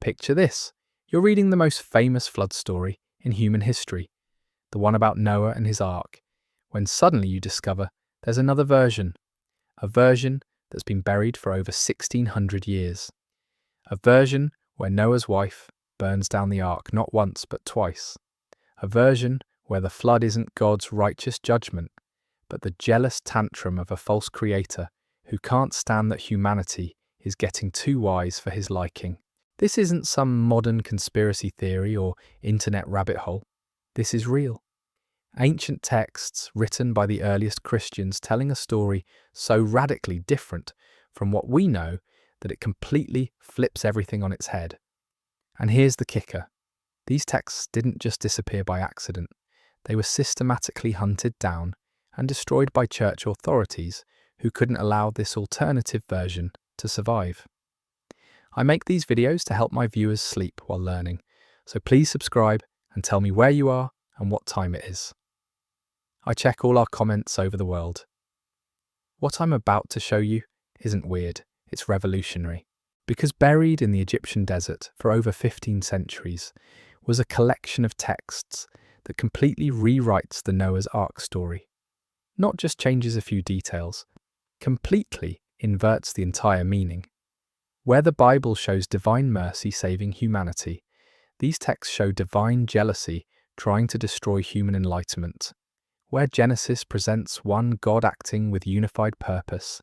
Picture this. You're reading the most famous flood story in human history, the one about Noah and his ark, when suddenly you discover there's another version, a version that's been buried for over 1600 years. A version where Noah's wife burns down the ark not once but twice. A version where the flood isn't God's righteous judgment, but the jealous tantrum of a false creator who can't stand that humanity is getting too wise for his liking. This isn't some modern conspiracy theory or internet rabbit hole. This is real. Ancient texts written by the earliest Christians telling a story so radically different from what we know that it completely flips everything on its head. And here's the kicker. These texts didn't just disappear by accident. They were systematically hunted down and destroyed by church authorities who couldn't allow this alternative version to survive. I make these videos to help my viewers sleep while learning, so please subscribe and tell me where you are and what time it is. I check all our comments over the world. What I'm about to show you isn't weird, it's revolutionary. Because buried in the Egyptian desert for over 15 centuries was a collection of texts that completely rewrites the Noah's Ark story. Not just changes a few details, completely inverts the entire meaning. Where the Bible shows divine mercy saving humanity, these texts show divine jealousy trying to destroy human enlightenment. Where Genesis presents one God acting with unified purpose,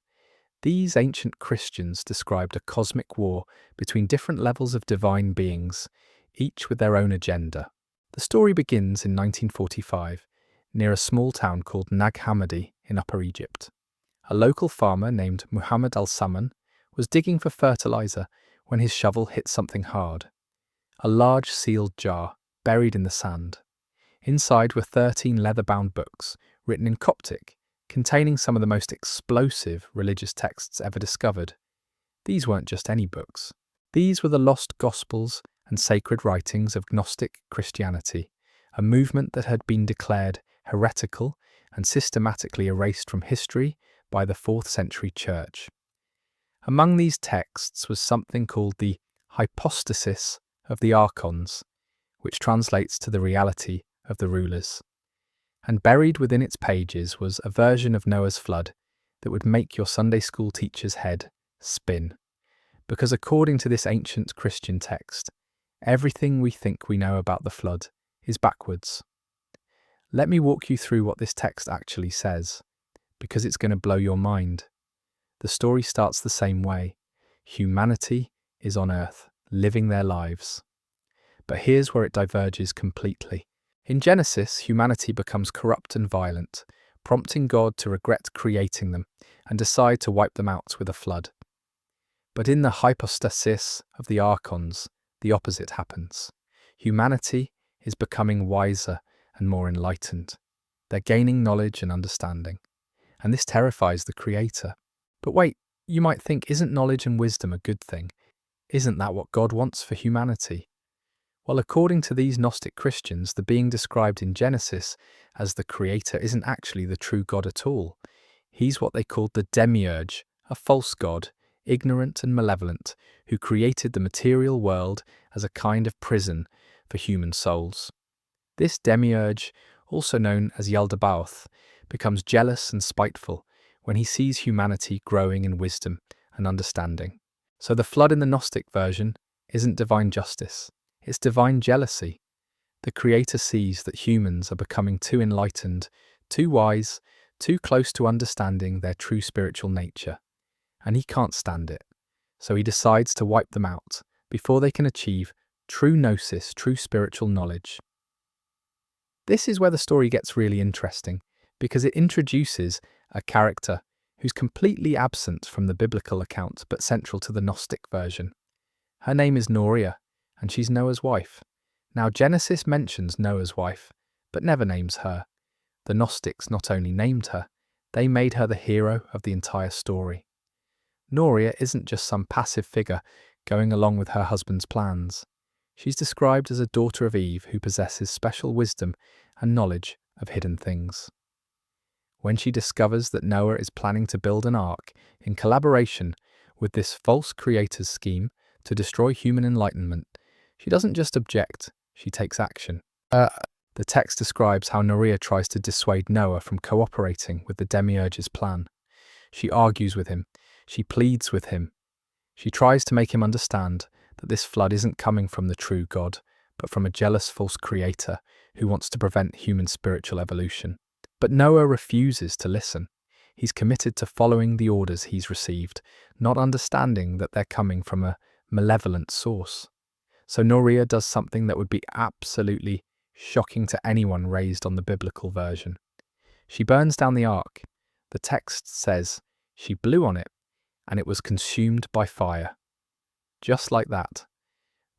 these ancient Christians described a cosmic war between different levels of divine beings, each with their own agenda. The story begins in 1945, near a small town called Nag Hammadi in Upper Egypt. A local farmer named Muhammad al-Saman was digging for fertilizer when his shovel hit something hard. A large sealed jar buried in the sand. Inside were 13 leather-bound books written in Coptic, containing some of the most explosive religious texts ever discovered. These weren't just any books. These were the lost Gospels and sacred writings of Gnostic Christianity, a movement that had been declared heretical and systematically erased from history by the 4th century church. Among these texts was something called the hypostasis of the archons, which translates to the reality of the rulers. And buried within its pages was a version of Noah's flood that would make your Sunday school teacher's head spin. Because according to this ancient Christian text, everything we think we know about the flood is backwards. Let me walk you through what this text actually says, because it's going to blow your mind. The story starts the same way. Humanity is on earth, living their lives. But here's where it diverges completely. In Genesis, humanity becomes corrupt and violent, prompting God to regret creating them and decide to wipe them out with a flood. But in the hypostasis of the archons, the opposite happens. Humanity is becoming wiser and more enlightened. They're gaining knowledge and understanding. And this terrifies the Creator. But wait, you might think, isn't knowledge and wisdom a good thing? Isn't that what God wants for humanity? Well, according to these Gnostic Christians, the being described in Genesis as the Creator isn't actually the true God at all. He's what they called the demiurge, a false god, ignorant and malevolent, who created the material world as a kind of prison for human souls. This demiurge, also known as Yaldabaoth, becomes jealous and spiteful when he sees humanity growing in wisdom and understanding. So the flood in the Gnostic version isn't divine justice, it's divine jealousy. The Creator sees that humans are becoming too enlightened, too wise, too close to understanding their true spiritual nature, and he can't stand it. So he decides to wipe them out before they can achieve true gnosis, true spiritual knowledge. This is where the story gets really interesting, because it introduces a character who's completely absent from the biblical account but central to the Gnostic version. Her name is Norea, and she's Noah's wife. Now, Genesis mentions Noah's wife, but never names her. The Gnostics not only named her, they made her the hero of the entire story. Norea isn't just some passive figure going along with her husband's plans. She's described as a daughter of Eve who possesses special wisdom and knowledge of hidden things. When she discovers that Noah is planning to build an ark in collaboration with this false creator's scheme to destroy human enlightenment, she doesn't just object, she takes action. The text describes how Norea tries to dissuade Noah from cooperating with the demiurge's plan. She argues with him, she pleads with him. She tries to make him understand that this flood isn't coming from the true God, but from a jealous false creator who wants to prevent human spiritual evolution. But Noah refuses to listen. He's committed to following the orders he's received, not understanding that they're coming from a malevolent source. So Norea does something that would be absolutely shocking to anyone raised on the biblical version. She burns down the ark. The text says she blew on it, and it was consumed by fire. Just like that.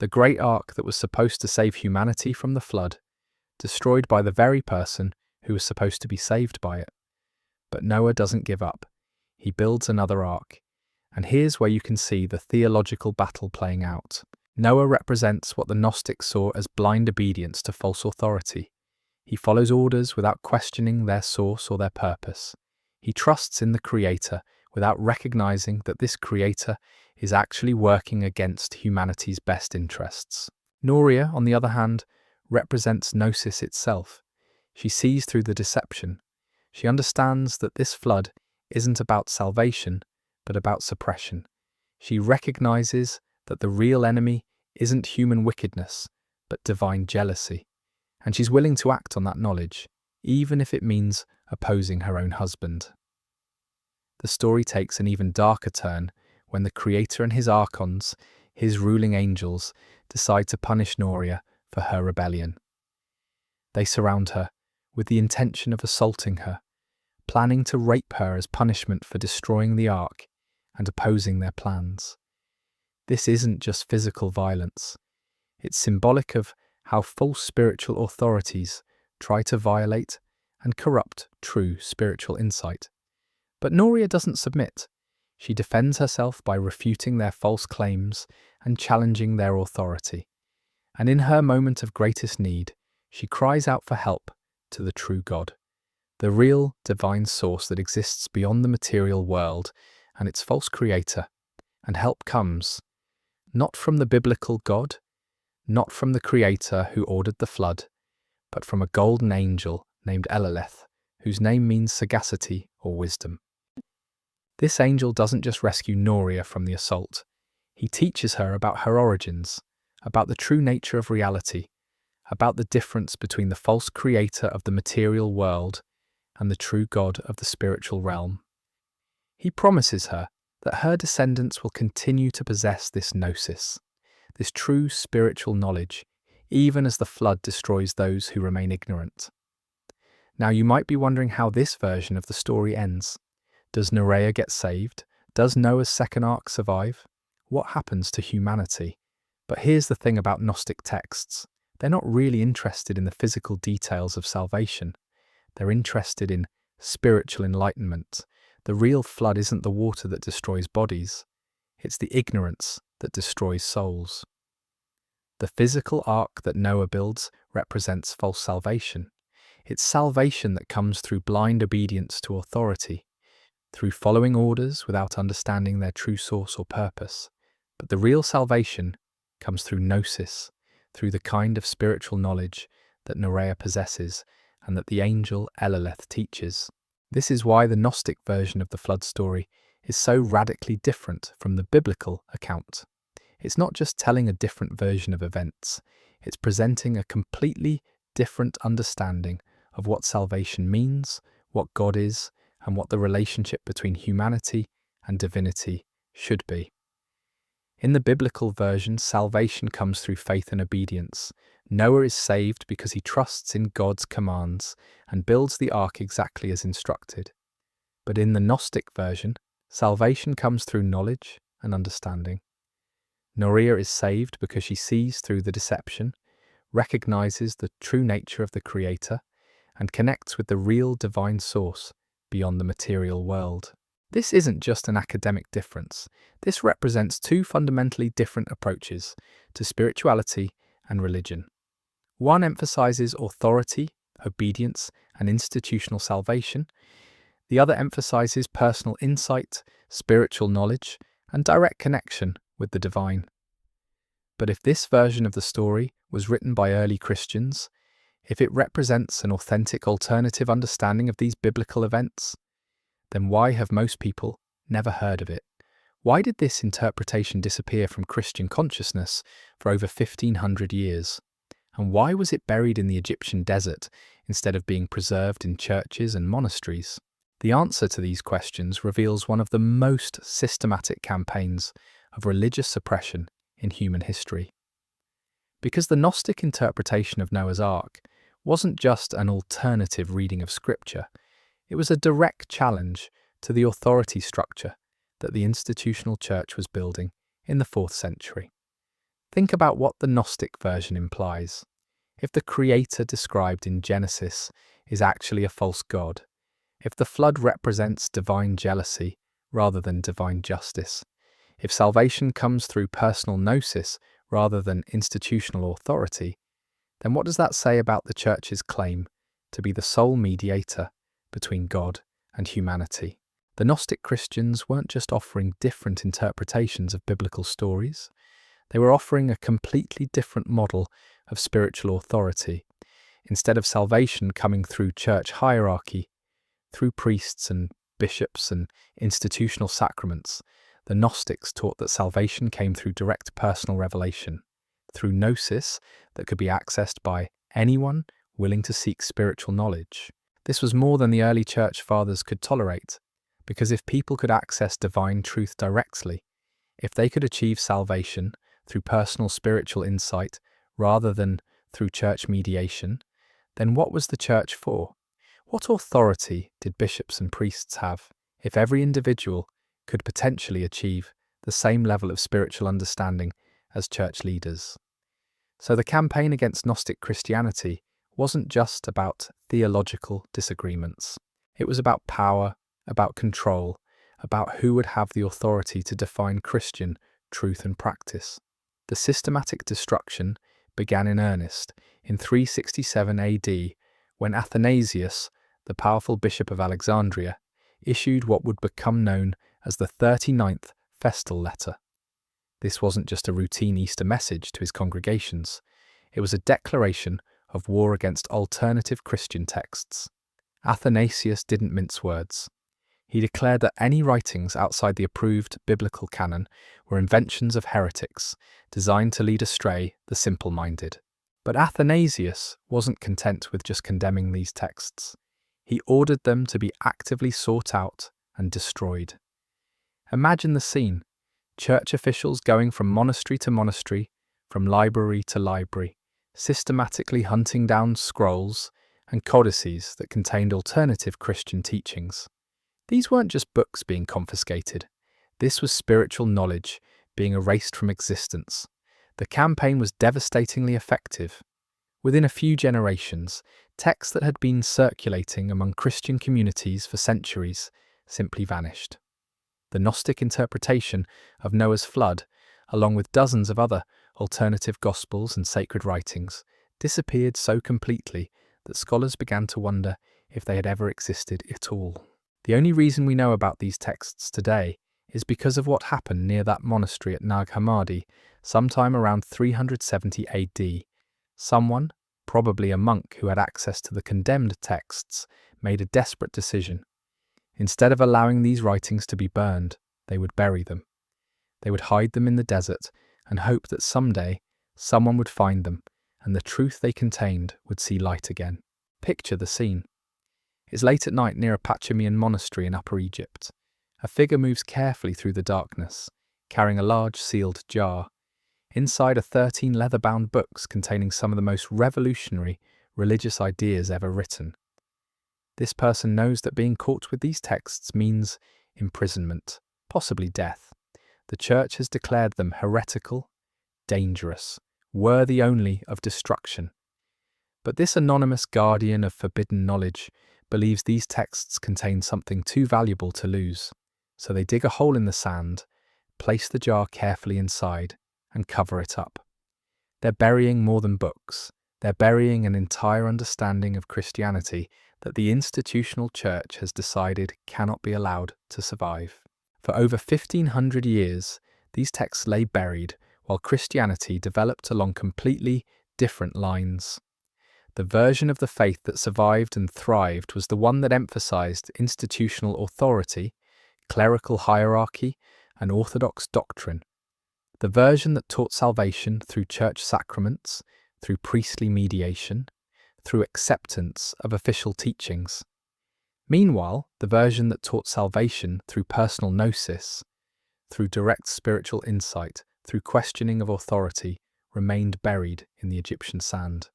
The great ark that was supposed to save humanity from the flood, destroyed by the very person who was supposed to be saved by it. But Noah doesn't give up. He builds another ark. And here's where you can see the theological battle playing out. Noah represents what the Gnostics saw as blind obedience to false authority. He follows orders without questioning their source or their purpose. He trusts in the Creator without recognizing that this Creator is actually working against humanity's best interests. Norea, on the other hand, represents Gnosis itself. She sees through the deception. She understands that this flood isn't about salvation, but about suppression. She recognizes that the real enemy isn't human wickedness, but divine jealousy. And she's willing to act on that knowledge, even if it means opposing her own husband. The story takes an even darker turn when the Creator and his archons, his ruling angels, decide to punish Norea for her rebellion. They surround her with the intention of assaulting her, planning to rape her as punishment for destroying the ark and opposing their plans. This isn't just physical violence. It's symbolic of how false spiritual authorities try to violate and corrupt true spiritual insight. But Norea doesn't submit. She defends herself by refuting their false claims and challenging their authority. And in her moment of greatest need, she cries out for help to the true God, the real divine source that exists beyond the material world and its false creator. And help comes not from the biblical God, not from the Creator who ordered the flood, but from a golden angel named Eleleth, whose name means sagacity or wisdom. This angel doesn't just rescue Norea from the assault. He teaches her about her origins, about the true nature of reality, about the difference between the false creator of the material world and the true God of the spiritual realm. He promises her that her descendants will continue to possess this gnosis, this true spiritual knowledge, even as the flood destroys those who remain ignorant. Now you might be wondering how this version of the story ends. Does Norea get saved? Does Noah's second ark survive? What happens to humanity? But here's the thing about Gnostic texts. They're not really interested in the physical details of salvation. They're interested in spiritual enlightenment. The real flood isn't the water that destroys bodies. It's the ignorance that destroys souls. The physical ark that Noah builds represents false salvation. It's salvation that comes through blind obedience to authority, through following orders without understanding their true source or purpose. But the real salvation comes through gnosis, through the kind of spiritual knowledge that Norea possesses and that the angel Eleleth teaches. This is why the Gnostic version of the flood story is so radically different from the biblical account. It's not just telling a different version of events, it's presenting a completely different understanding of what salvation means, what God is, and what the relationship between humanity and divinity should be. In the biblical version, salvation comes through faith and obedience. Noah is saved because he trusts in God's commands and builds the ark exactly as instructed. But in the Gnostic version, salvation comes through knowledge and understanding. Norea is saved because she sees through the deception, recognizes the true nature of the Creator, and connects with the real divine source beyond the material world. This isn't just an academic difference. This represents two fundamentally different approaches to spirituality and religion. One emphasizes authority, obedience, and institutional salvation. The other emphasizes personal insight, spiritual knowledge, and direct connection with the divine. But if this version of the story was written by early Christians, if it represents an authentic alternative understanding of these biblical events, then why have most people never heard of it? Why did this interpretation disappear from Christian consciousness for over 1500 years? And why was it buried in the Egyptian desert instead of being preserved in churches and monasteries? The answer to these questions reveals one of the most systematic campaigns of religious suppression in human history. Because the Gnostic interpretation of Noah's Ark wasn't just an alternative reading of Scripture, it was a direct challenge to the authority structure that the institutional church was building in the 4th century. Think about what the Gnostic version implies. If the Creator described in Genesis is actually a false god, if the flood represents divine jealousy rather than divine justice, if salvation comes through personal gnosis rather than institutional authority, then what does that say about the Church's claim to be the sole mediator between God and humanity? The Gnostic Christians weren't just offering different interpretations of biblical stories, they were offering a completely different model of spiritual authority. Instead of salvation coming through church hierarchy, through priests and bishops and institutional sacraments, the Gnostics taught that salvation came through direct personal revelation, through gnosis that could be accessed by anyone willing to seek spiritual knowledge. This was more than the early church fathers could tolerate, because if people could access divine truth directly, if they could achieve salvation through personal spiritual insight rather than through church mediation, then what was the church for? What authority did bishops and priests have if every individual could potentially achieve the same level of spiritual understanding as church leaders? So the campaign against Gnostic Christianity wasn't just about theological disagreements. It was about power, about control, about who would have the authority to define Christian truth and practice. The systematic destruction began in earnest in 367 AD when Athanasius, the powerful bishop of Alexandria, issued what would become known as the 39th Festal Letter. This wasn't just a routine Easter message to his congregations, it was a declaration of war against alternative Christian texts. Athanasius didn't mince words. He declared that any writings outside the approved biblical canon were inventions of heretics, designed to lead astray the simple-minded. But Athanasius wasn't content with just condemning these texts. He ordered them to be actively sought out and destroyed. Imagine the scene: church officials going from monastery to monastery, from library to library, systematically hunting down scrolls and codices that contained alternative Christian teachings. These weren't just books being confiscated. This was spiritual knowledge being erased from existence. The campaign was devastatingly effective. Within a few generations, texts that had been circulating among Christian communities for centuries simply vanished. The Gnostic interpretation of Noah's flood, along with dozens of other alternative gospels and sacred writings, disappeared so completely that scholars began to wonder if they had ever existed at all. The only reason we know about these texts today is because of what happened near that monastery at Nag Hammadi sometime around 370 AD. Someone, probably a monk who had access to the condemned texts, made a desperate decision. Instead of allowing these writings to be burned, they would bury them. They would hide them in the desert and hope that someday someone would find them and the truth they contained would see light again. Picture the scene. It's late at night near a Pachamian monastery in Upper Egypt. A figure moves carefully through the darkness, carrying a large sealed jar. Inside are 13 leather-bound books containing some of the most revolutionary religious ideas ever written. This person knows that being caught with these texts means imprisonment, possibly death. The church has declared them heretical, dangerous, worthy only of destruction. But this anonymous guardian of forbidden knowledge believes these texts contain something too valuable to lose. So they dig a hole in the sand, place the jar carefully inside, and cover it up. They're burying more than books. They're burying an entire understanding of Christianity that the institutional church has decided cannot be allowed to survive. For over 1500 years, these texts lay buried while Christianity developed along completely different lines. The version of the faith that survived and thrived was the one that emphasized institutional authority, clerical hierarchy, and orthodox doctrine. The version that taught salvation through church sacraments, through priestly mediation, through acceptance of official teachings. Meanwhile, the version that taught salvation through personal gnosis, through direct spiritual insight, through questioning of authority, remained buried in the Egyptian sand.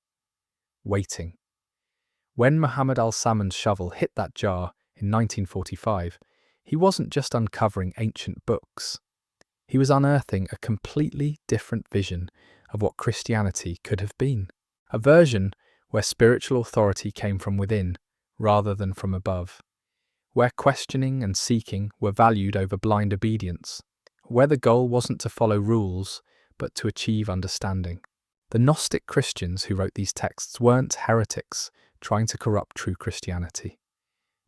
Waiting. When Muhammad al-Saman's shovel hit that jar in 1945, he wasn't just uncovering ancient books. He was unearthing a completely different vision of what Christianity could have been. A version where spiritual authority came from within rather than from above, where questioning and seeking were valued over blind obedience, where the goal wasn't to follow rules but to achieve understanding. The Gnostic Christians who wrote these texts weren't heretics trying to corrupt true Christianity.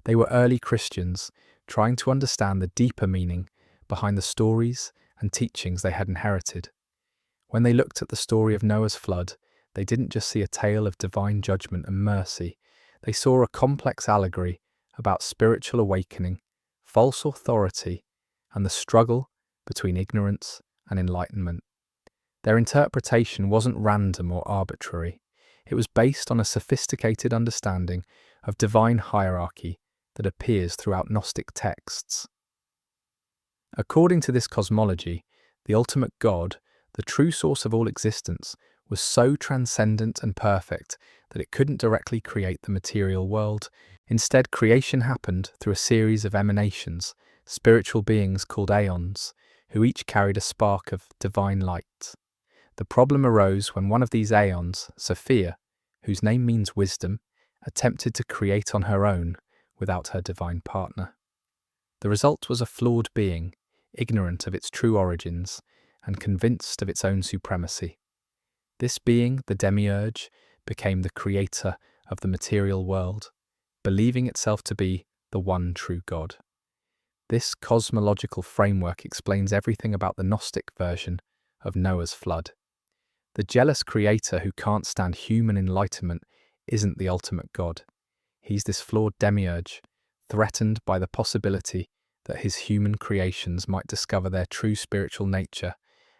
They were early Christians trying to understand the deeper meaning behind the stories and teachings they had inherited. When they looked at the story of Noah's flood, they didn't just see a tale of divine judgment and mercy. They saw a complex allegory about spiritual awakening, false authority, and the struggle between ignorance and enlightenment. Their interpretation wasn't random or arbitrary. It was based on a sophisticated understanding of divine hierarchy that appears throughout Gnostic texts. According to this cosmology, the ultimate God, the true source of all existence, was so transcendent and perfect that it couldn't directly create the material world. Instead, creation happened through a series of emanations, spiritual beings called aeons, who each carried a spark of divine light. The problem arose when one of these aeons, Sophia, whose name means wisdom, attempted to create on her own without her divine partner. The result was a flawed being, ignorant of its true origins and convinced of its own supremacy. This being, the demiurge, became the creator of the material world, believing itself to be the one true God. This cosmological framework explains everything about the Gnostic version of Noah's flood. The jealous creator who can't stand human enlightenment isn't the ultimate God. He's this flawed demiurge, threatened by the possibility that his human creations might discover their true spiritual nature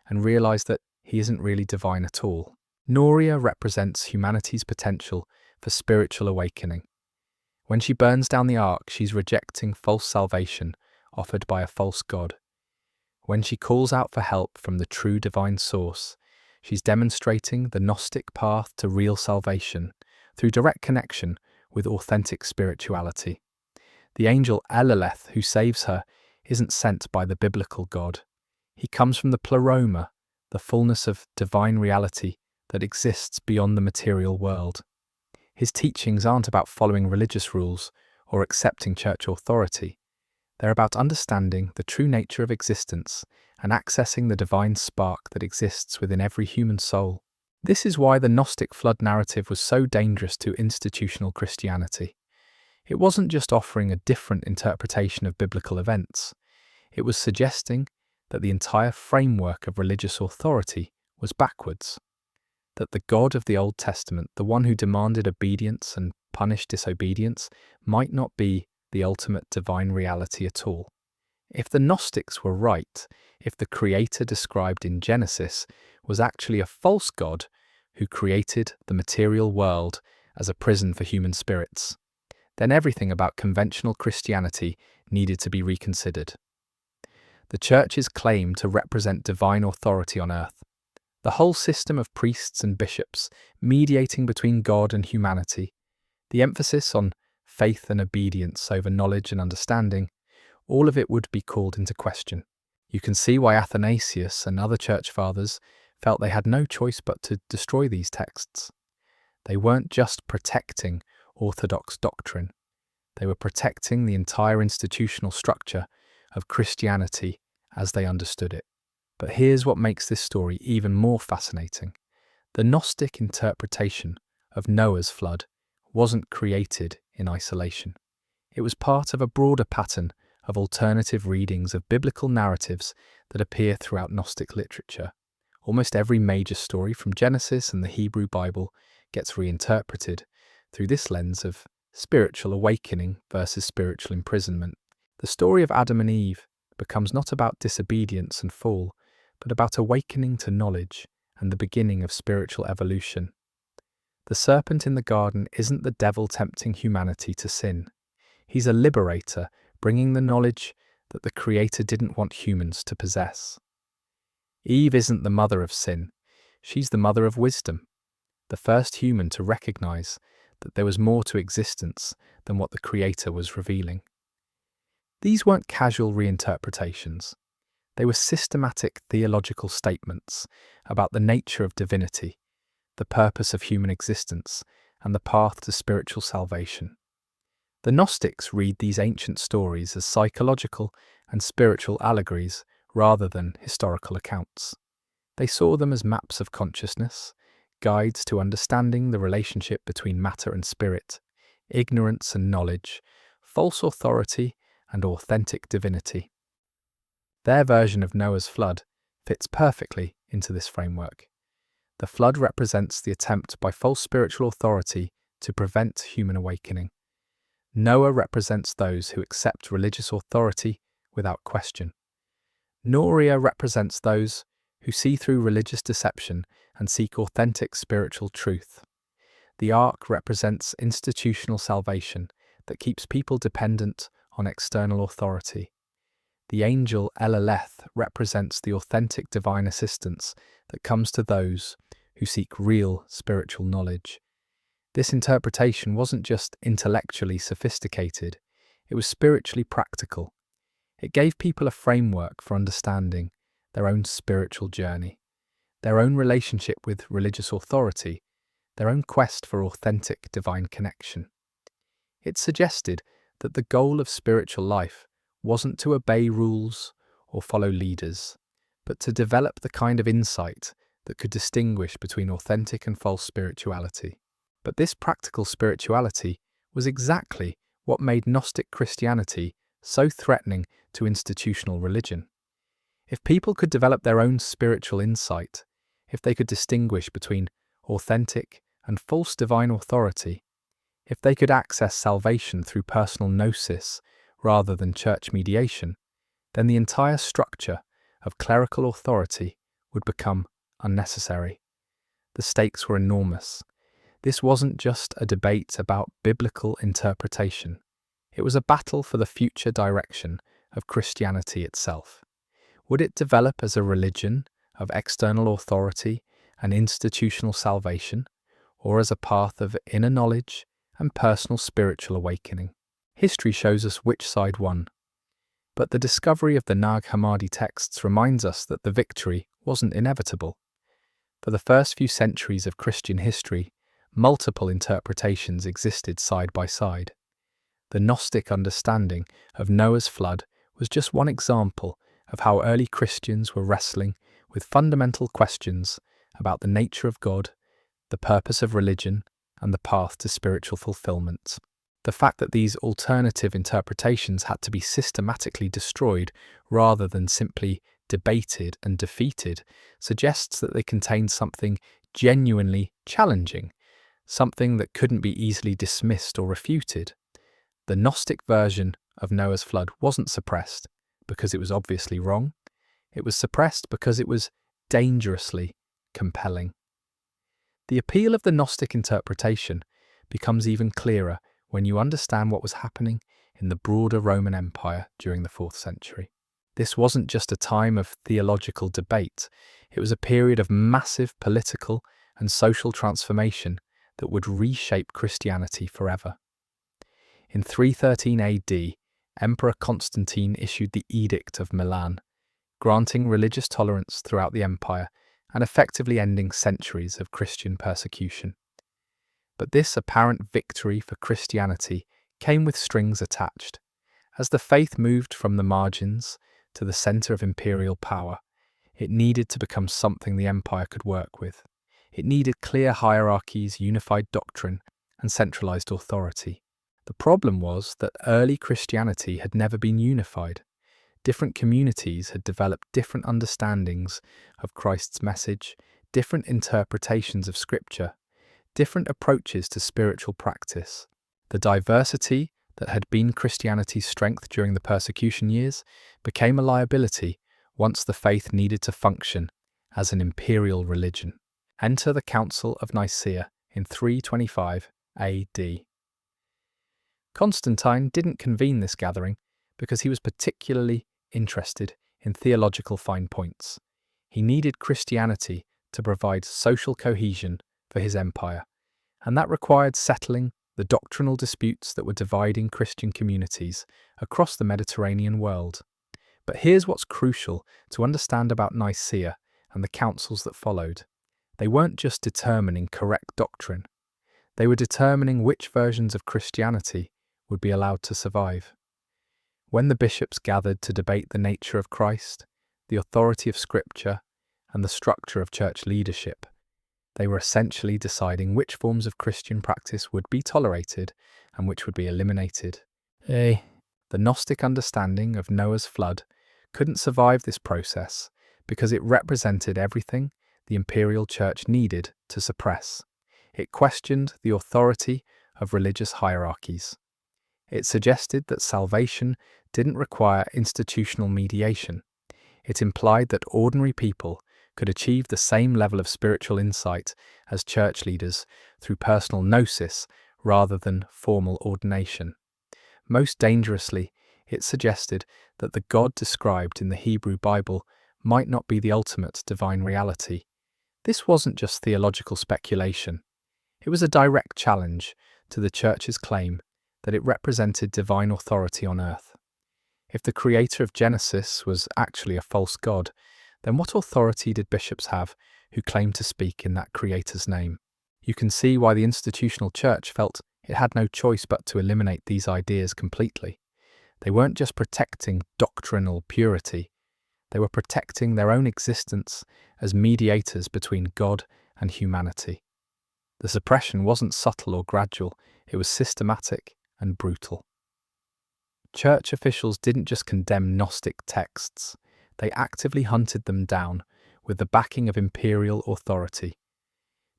and realize that he isn't really divine at all. Norea represents humanity's potential for spiritual awakening. When she burns down the ark, she's rejecting false salvation offered by a false god. When she calls out for help from the true divine source, she's demonstrating the Gnostic path to real salvation through direct connection with authentic spirituality. The angel Eleleth who saves her isn't sent by the biblical God. He comes from the pleroma, the fullness of divine reality that exists beyond the material world. His teachings aren't about following religious rules or accepting church authority. They're about understanding the true nature of existence and accessing the divine spark that exists within every human soul. This is why the Gnostic flood narrative was so dangerous to institutional Christianity. It wasn't just offering a different interpretation of biblical events. It was suggesting that the entire framework of religious authority was backwards. That the God of the Old Testament, the one who demanded obedience and punished disobedience, might not be the ultimate divine reality at all. If the Gnostics were right, if the creator described in Genesis was actually a false God who created the material world as a prison for human spirits, then everything about conventional Christianity needed to be reconsidered. The church's claim to represent divine authority on earth, the whole system of priests and bishops mediating between God and humanity, the emphasis on faith and obedience over knowledge and understanding, all of it would be called into question. You can see why Athanasius and other church fathers felt they had no choice but to destroy these texts. They weren't just protecting orthodox doctrine, they were protecting the entire institutional structure of Christianity as they understood it. But here's what makes this story even more fascinating. The Gnostic interpretation of Noah's flood wasn't created in isolation. It was part of a broader pattern of alternative readings of biblical narratives that appear throughout Gnostic literature. Almost every major story from Genesis and the Hebrew Bible gets reinterpreted through this lens of spiritual awakening versus spiritual imprisonment. The story of Adam and Eve becomes not about disobedience and fall, but about awakening to knowledge and the beginning of spiritual evolution. The serpent in the garden isn't the devil tempting humanity to sin. He's a liberator, bringing the knowledge that the Creator didn't want humans to possess. Eve isn't the mother of sin, she's the mother of wisdom, the first human to recognize that there was more to existence than what the Creator was revealing. These weren't casual reinterpretations. They were systematic theological statements about the nature of divinity, the purpose of human existence, and the path to spiritual salvation. The Gnostics read these ancient stories as psychological and spiritual allegories rather than historical accounts. They saw them as maps of consciousness, guides to understanding the relationship between matter and spirit, ignorance and knowledge, false authority and authentic divinity. Their version of Noah's flood fits perfectly into this framework. The flood represents the attempt by false spiritual authority to prevent human awakening. Noah represents those who accept religious authority without question. Norea represents those who see through religious deception and seek authentic spiritual truth. The ark represents institutional salvation that keeps people dependent on external authority. The angel Eleleth represents the authentic divine assistance that comes to those who seek real spiritual knowledge. This interpretation wasn't just intellectually sophisticated, it was spiritually practical. It gave people a framework for understanding their own spiritual journey, their own relationship with religious authority, their own quest for authentic divine connection. It suggested that the goal of spiritual life wasn't to obey rules or follow leaders, but to develop the kind of insight that could distinguish between authentic and false spirituality. But this practical spirituality was exactly what made Gnostic Christianity so threatening to institutional religion. If people could develop their own spiritual insight, if they could distinguish between authentic and false divine authority, if they could access salvation through personal gnosis rather than church mediation, then the entire structure of clerical authority would become unnecessary. The stakes were enormous. This wasn't just a debate about biblical interpretation. It was a battle for the future direction of Christianity itself. Would it develop as a religion of external authority and institutional salvation, or as a path of inner knowledge and personal spiritual awakening? History shows us which side won. But the discovery of the Nag Hammadi texts reminds us that the victory wasn't inevitable. For the first few centuries of Christian history, multiple interpretations existed side by side. The Gnostic understanding of Noah's flood was just one example of how early Christians were wrestling with fundamental questions about the nature of God, the purpose of religion, and the path to spiritual fulfillment. The fact that these alternative interpretations had to be systematically destroyed rather than simply debated and defeated suggests that they contained something genuinely challenging, something that couldn't be easily dismissed or refuted. The Gnostic version of Noah's flood wasn't suppressed because it was obviously wrong. It was suppressed because it was dangerously compelling. The appeal of the Gnostic interpretation becomes even clearer when you understand what was happening in the broader Roman Empire during the 4th century. This wasn't just a time of theological debate, it was a period of massive political and social transformation that would reshape Christianity forever. In 313 AD, Emperor Constantine issued the Edict of Milan, granting religious tolerance throughout the empire and effectively ending centuries of Christian persecution. But this apparent victory for Christianity came with strings attached. As the faith moved from the margins to the center of imperial power, it needed to become something the empire could work with. It needed clear hierarchies, unified doctrine, and centralized authority. The problem was that early Christianity had never been unified. Different communities had developed different understandings of Christ's message, different interpretations of Scripture, different approaches to spiritual practice. The diversity that had been Christianity's strength during the persecution years became a liability once the faith needed to function as an imperial religion. Enter the Council of Nicaea in 325 AD. Constantine didn't convene this gathering because he was particularly interested in theological fine points. He needed Christianity to provide social cohesion for his empire, and that required settling the doctrinal disputes that were dividing Christian communities across the Mediterranean world. But here's what's crucial to understand about Nicaea and the councils that followed. They weren't just determining correct doctrine. They were determining which versions of Christianity would be allowed to survive. When the bishops gathered to debate the nature of Christ, the authority of Scripture, and the structure of church leadership, they were essentially deciding which forms of Christian practice would be tolerated and which would be eliminated. The Gnostic understanding of Noah's flood couldn't survive this process because it represented everything the imperial church needed to suppress. It questioned the authority of religious hierarchies. It suggested that salvation didn't require institutional mediation. It implied that ordinary people could achieve the same level of spiritual insight as church leaders through personal gnosis rather than formal ordination. Most dangerously, it suggested that the God described in the Hebrew Bible might not be the ultimate divine reality. This wasn't just theological speculation. It was a direct challenge to the Church's claim that it represented divine authority on earth. If the creator of Genesis was actually a false god, then what authority did bishops have who claimed to speak in that creator's name? You can see why the institutional church felt it had no choice but to eliminate these ideas completely. They weren't just protecting doctrinal purity, they were protecting their own existence as mediators between God and humanity. The suppression wasn't subtle or gradual, it was systematic and brutal. Church officials didn't just condemn Gnostic texts, they actively hunted them down with the backing of imperial authority.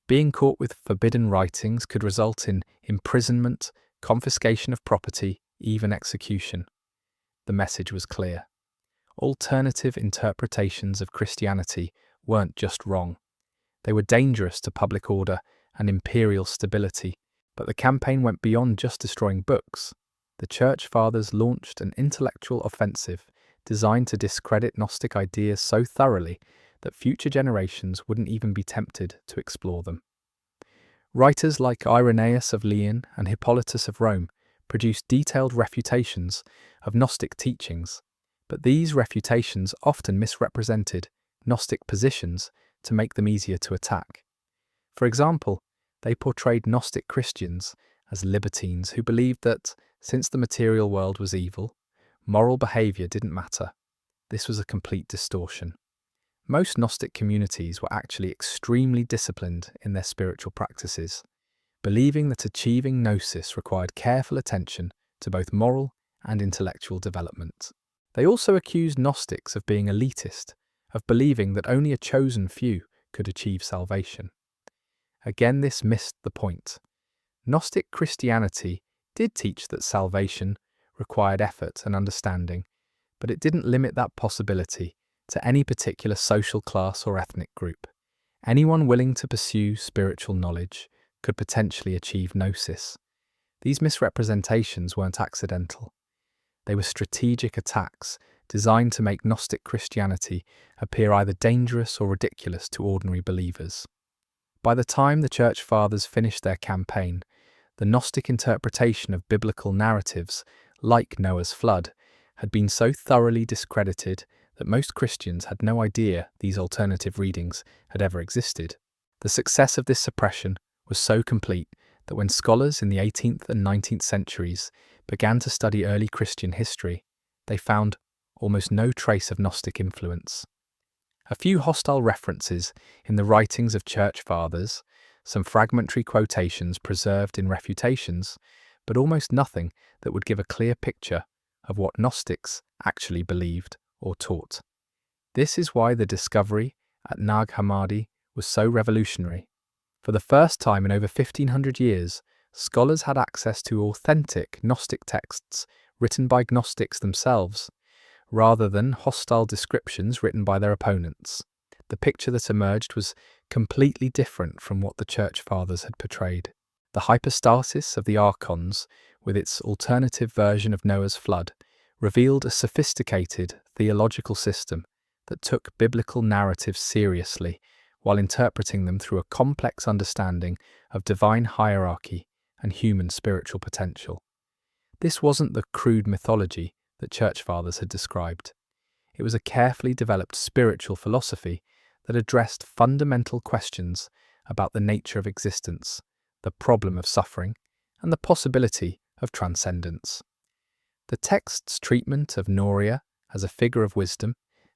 Being caught with forbidden writings could result in imprisonment, confiscation of property, even execution. The message was clear. Alternative interpretations of Christianity weren't just wrong. They were dangerous to public order and imperial stability. But the campaign went beyond just destroying books. The Church Fathers launched an intellectual offensive designed to discredit Gnostic ideas so thoroughly that future generations wouldn't even be tempted to explore them. Writers like Irenaeus of Lyon and Hippolytus of Rome produced detailed refutations of Gnostic teachings, but these refutations often misrepresented Gnostic positions to make them easier to attack. For example, they portrayed Gnostic Christians as libertines who believed that, since the material world was evil, moral behaviour didn't matter. This was a complete distortion. Most Gnostic communities were actually extremely disciplined in their spiritual practices, believing that achieving gnosis required careful attention to both moral and intellectual development. They also accused Gnostics of being elitist, of believing that only a chosen few could achieve salvation. Again, this missed the point. Gnostic Christianity did teach that salvation required effort and understanding, but it didn't limit that possibility to any particular social class or ethnic group. Anyone willing to pursue spiritual knowledge could potentially achieve gnosis. These misrepresentations weren't accidental. They were strategic attacks designed to make Gnostic Christianity appear either dangerous or ridiculous to ordinary believers. By the time the Church Fathers finished their campaign, the Gnostic interpretation of biblical narratives, like Noah's flood, had been so thoroughly discredited that most Christians had no idea these alternative readings had ever existed. The success of this suppression was so complete that when scholars in the 18th and 19th centuries began to study early Christian history, they found almost no trace of Gnostic influence. A few hostile references in the writings of Church Fathers, some fragmentary quotations preserved in refutations, but almost nothing that would give a clear picture of what Gnostics actually believed or taught. This is why the discovery at Nag Hammadi was so revolutionary. For the first time in over 1500 years, scholars had access to authentic Gnostic texts written by Gnostics themselves, rather than hostile descriptions written by their opponents. The picture that emerged was completely different from what the Church Fathers had portrayed. The hypostasis of the archons, with its alternative version of Noah's flood, revealed a sophisticated theological system that took biblical narratives seriously while interpreting them through a complex understanding of divine hierarchy and human spiritual potential. This wasn't the crude mythology that Church Fathers had described. It was a carefully developed spiritual philosophy that addressed fundamental questions about the nature of existence, the problem of suffering, and the possibility of transcendence. The text's treatment of Norea as a figure of wisdom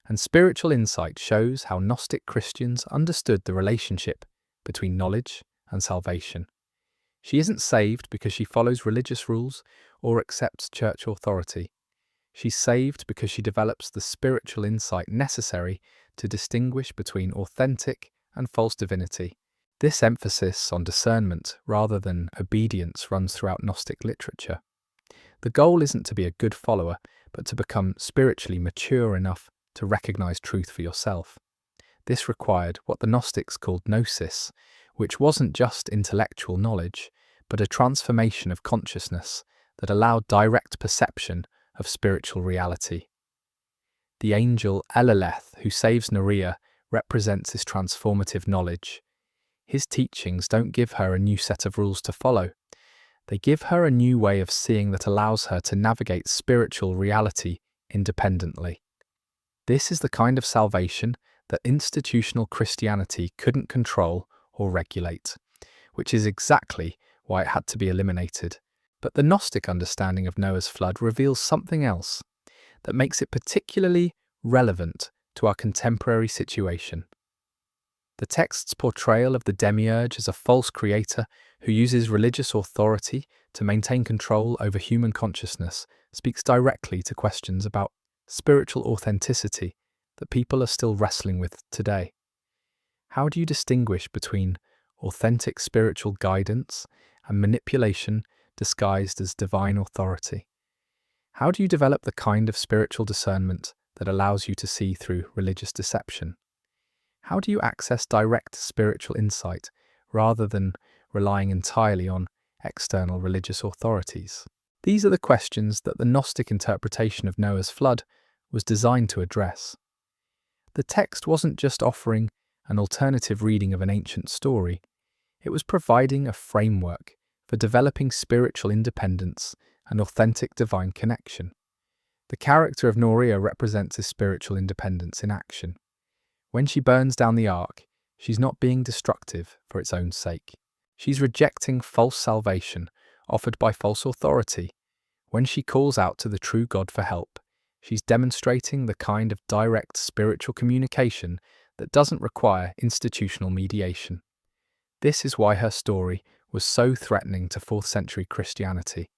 and spiritual insight shows how Gnostic Christians understood the relationship between knowledge and salvation. She isn't saved because she follows religious rules or accepts church authority. She's saved because she develops the spiritual insight necessary to distinguish between authentic and false divinity. This emphasis on discernment rather than obedience runs throughout Gnostic literature. The goal isn't to be a good follower, but to become spiritually mature enough to recognize truth for yourself. This required what the Gnostics called gnosis, which wasn't just intellectual knowledge, but a transformation of consciousness that allowed direct perception of spiritual reality. The angel Eleleth, who saves Norea, represents this transformative knowledge. His teachings don't give her a new set of rules to follow. They give her a new way of seeing that allows her to navigate spiritual reality independently. This is the kind of salvation that institutional Christianity couldn't control or regulate, which is exactly why it had to be eliminated. But the Gnostic understanding of Noah's flood reveals something else that makes it particularly relevant to our contemporary situation. The text's portrayal of the demiurge as a false creator who uses religious authority to maintain control over human consciousness speaks directly to questions about spiritual authenticity that people are still wrestling with today. How do you distinguish between authentic spiritual guidance and manipulation disguised as divine authority? How do you develop the kind of spiritual discernment that allows you to see through religious deception? How do you access direct spiritual insight rather than relying entirely on external religious authorities? These are the questions that the Gnostic interpretation of Noah's flood was designed to address. The text wasn't just offering an alternative reading of an ancient story, it was providing a framework for developing spiritual independence and authentic divine connection. The character of Norea represents this spiritual independence in action. When she burns down the ark, she's not being destructive for its own sake. She's rejecting false salvation offered by false authority. When she calls out to the true God for help, she's demonstrating the kind of direct spiritual communication that doesn't require institutional mediation. This is why her story was so threatening to 4th century Christianity.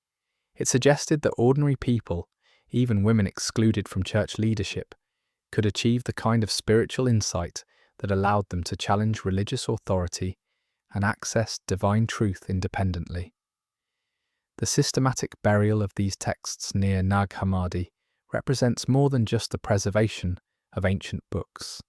It suggested that ordinary people, even women excluded from church leadership, could achieve the kind of spiritual insight that allowed them to challenge religious authority and access divine truth independently. The systematic burial of these texts near Nag Hammadi represents more than just the preservation of ancient books.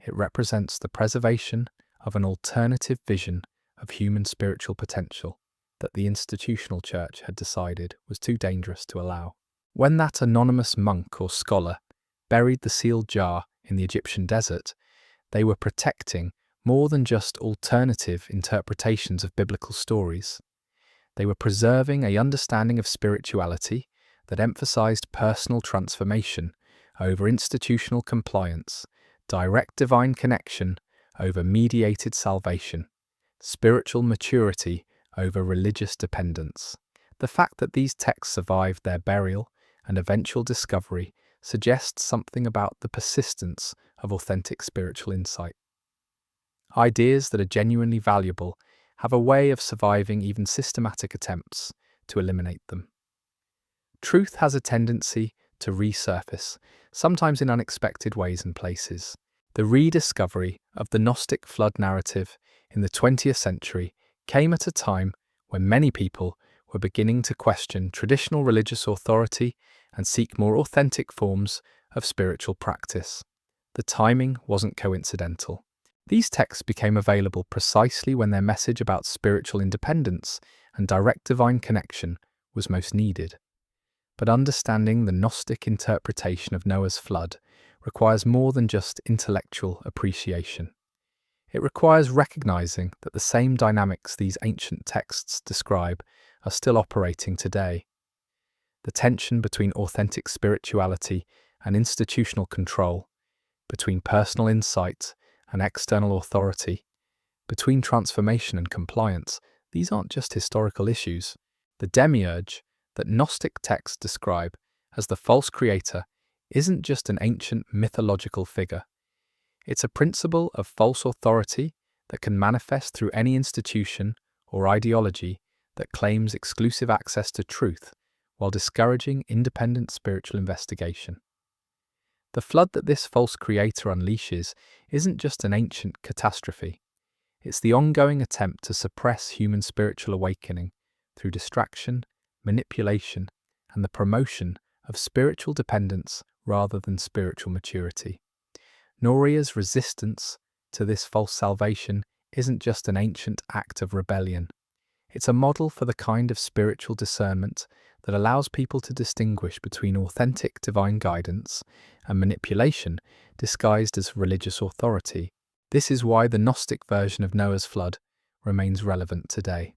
It represents the preservation of an alternative vision of human spiritual potential that the institutional church had decided was too dangerous to allow. When that anonymous monk or scholar buried the sealed jar in the Egyptian desert, they were protecting more than just alternative interpretations of biblical stories. They were preserving an understanding of spirituality that emphasized personal transformation over institutional compliance, direct divine connection over mediated salvation, spiritual maturity over religious dependence. The fact that these texts survived their burial and eventual discovery suggests something about the persistence of authentic spiritual insight. Ideas that are genuinely valuable have a way of surviving even systematic attempts to eliminate them. Truth has a tendency to resurface, sometimes in unexpected ways and places. The rediscovery of the Gnostic flood narrative in the 20th century came at a time when many people were beginning to question traditional religious authority and seek more authentic forms of spiritual practice. The timing wasn't coincidental. These texts became available precisely when their message about spiritual independence and direct divine connection was most needed. But understanding the Gnostic interpretation of Noah's flood requires more than just intellectual appreciation. It requires recognizing that the same dynamics these ancient texts describe are still operating today. The tension between authentic spirituality and institutional control, between personal insight and external authority, between transformation and compliance, these aren't just historical issues. The demiurge that Gnostic texts describe as the false creator isn't just an ancient mythological figure. It's a principle of false authority that can manifest through any institution or ideology that claims exclusive access to truth while discouraging independent spiritual investigation. The flood that this false creator unleashes isn't just an ancient catastrophe. It's the ongoing attempt to suppress human spiritual awakening through distraction, manipulation, and the promotion of spiritual dependence rather than spiritual maturity. Norea's resistance to this false salvation isn't just an ancient act of rebellion. It's a model for the kind of spiritual discernment that allows people to distinguish between authentic divine guidance and manipulation disguised as religious authority. This is why the Gnostic version of Noah's flood remains relevant today.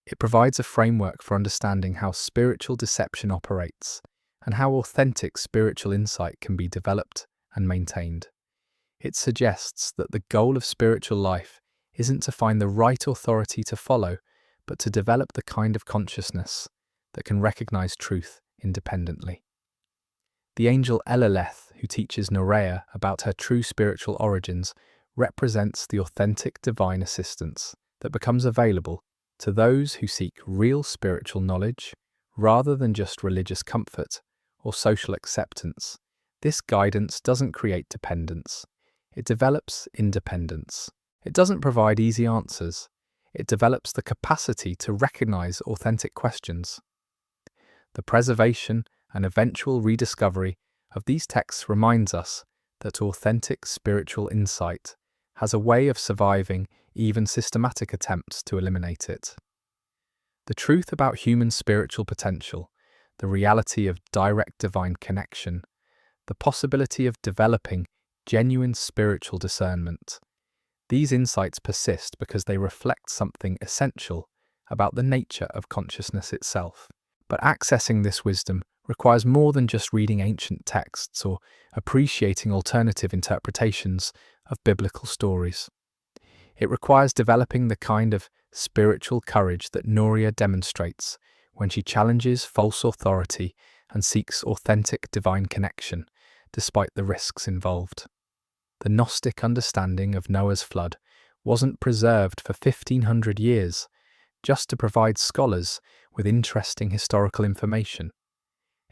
It provides a framework for understanding how spiritual deception operates and how authentic spiritual insight can be developed and maintained. It suggests that the goal of spiritual life isn't to find the right authority to follow, but to develop the kind of consciousness that can recognize truth independently. The angel Eleleth, who teaches Norea about her true spiritual origins, represents the authentic divine assistance that becomes available to those who seek real spiritual knowledge rather than just religious comfort or social acceptance. This guidance doesn't create dependence. It develops independence. It doesn't provide easy answers. It develops the capacity to recognize authentic questions. The preservation and eventual rediscovery of these texts reminds us that authentic spiritual insight has a way of surviving even systematic attempts to eliminate it. The truth about human spiritual potential, the reality of direct divine connection, the possibility of developing genuine spiritual discernment. These insights persist because they reflect something essential about the nature of consciousness itself. But accessing this wisdom requires more than just reading ancient texts or appreciating alternative interpretations of biblical stories. It requires developing the kind of spiritual courage that Norea demonstrates when she challenges false authority and seeks authentic divine connection, despite the risks involved. The Gnostic understanding of Noah's flood wasn't preserved for 1,500 years just to provide scholars with interesting historical information.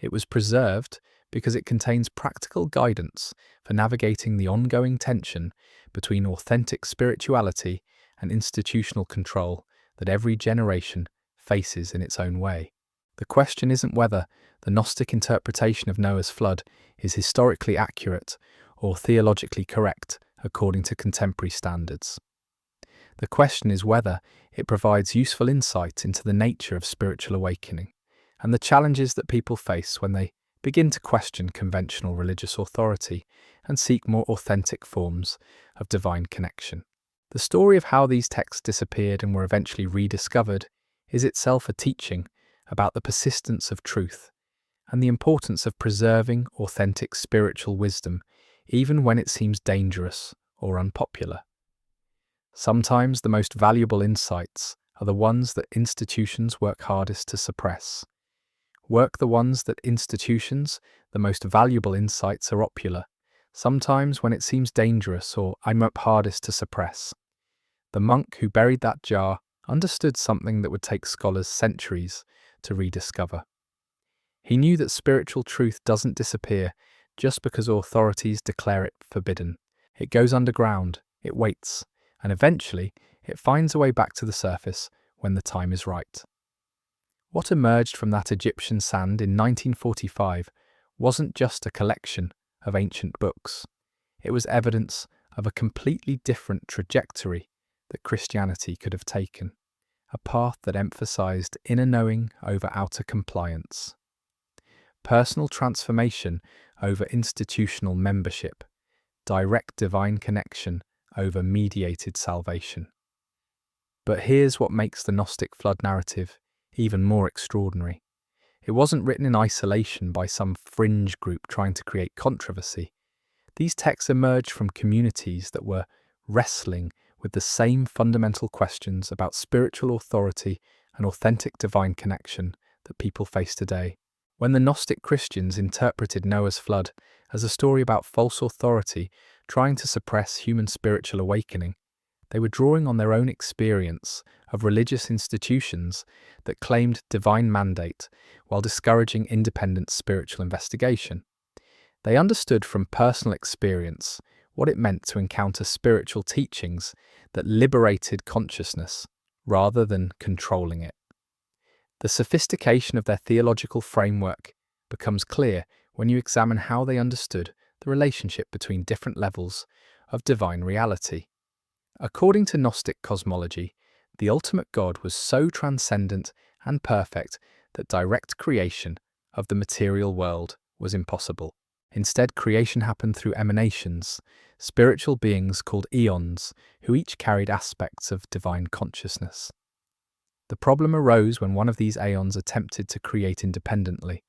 It was preserved because it contains practical guidance for navigating the ongoing tension between authentic spirituality and institutional control that every generation faces in its own way. The question isn't whether the Gnostic interpretation of Noah's flood is historically accurate or theologically correct according to contemporary standards. The question is whether it provides useful insight into the nature of spiritual awakening and the challenges that people face when they begin to question conventional religious authority and seek more authentic forms of divine connection. The story of how these texts disappeared and were eventually rediscovered is itself a teaching about the persistence of truth and the importance of preserving authentic spiritual wisdom even when it seems dangerous or unpopular. Sometimes the most valuable insights are the ones that institutions work hardest to suppress. The most valuable insights are opular, sometimes when it seems dangerous or hardest to suppress. The monk who buried that jar understood something that would take scholars centuries to rediscover. He knew that spiritual truth doesn't disappear just because authorities declare it forbidden. It goes underground, it waits, and eventually it finds a way back to the surface when the time is right. What emerged from that Egyptian sand in 1945 wasn't just a collection of ancient books. It was evidence of a completely different trajectory that Christianity could have taken, a path that emphasized inner knowing over outer compliance, personal transformation over institutional membership, direct divine connection over mediated salvation. But here's what makes the Gnostic flood narrative even more extraordinary. It wasn't written in isolation by some fringe group trying to create controversy. These texts emerged from communities that were wrestling with the same fundamental questions about spiritual authority and authentic divine connection that people face today. When the Gnostic Christians interpreted Noah's flood as a story about false authority trying to suppress human spiritual awakening, they were drawing on their own experience of religious institutions that claimed divine mandate while discouraging independent spiritual investigation. They understood from personal experience what it meant to encounter spiritual teachings that liberated consciousness rather than controlling it. The sophistication of their theological framework becomes clear when you examine how they understood the relationship between different levels of divine reality. According to Gnostic cosmology, the ultimate God was so transcendent and perfect that direct creation of the material world was impossible. Instead, creation happened through emanations, spiritual beings called eons, who each carried aspects of divine consciousness. The problem arose when one of these aeons attempted to create independently.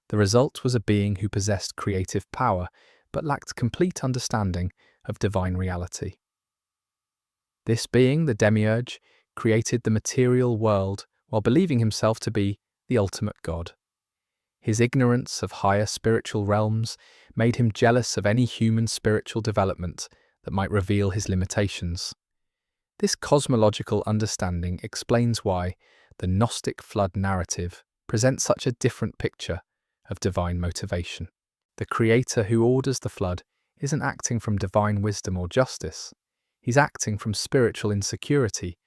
The result was a being who possessed creative power, but lacked complete understanding of divine reality. This being, the demiurge, created the material world while believing himself to be the ultimate God. His ignorance of higher spiritual realms made him jealous of any human spiritual development that might reveal his limitations. This cosmological understanding explains why the Gnostic flood narrative presents such a different picture of divine motivation. The creator who orders the flood isn't acting from divine wisdom or justice. He's acting from spiritual insecurity,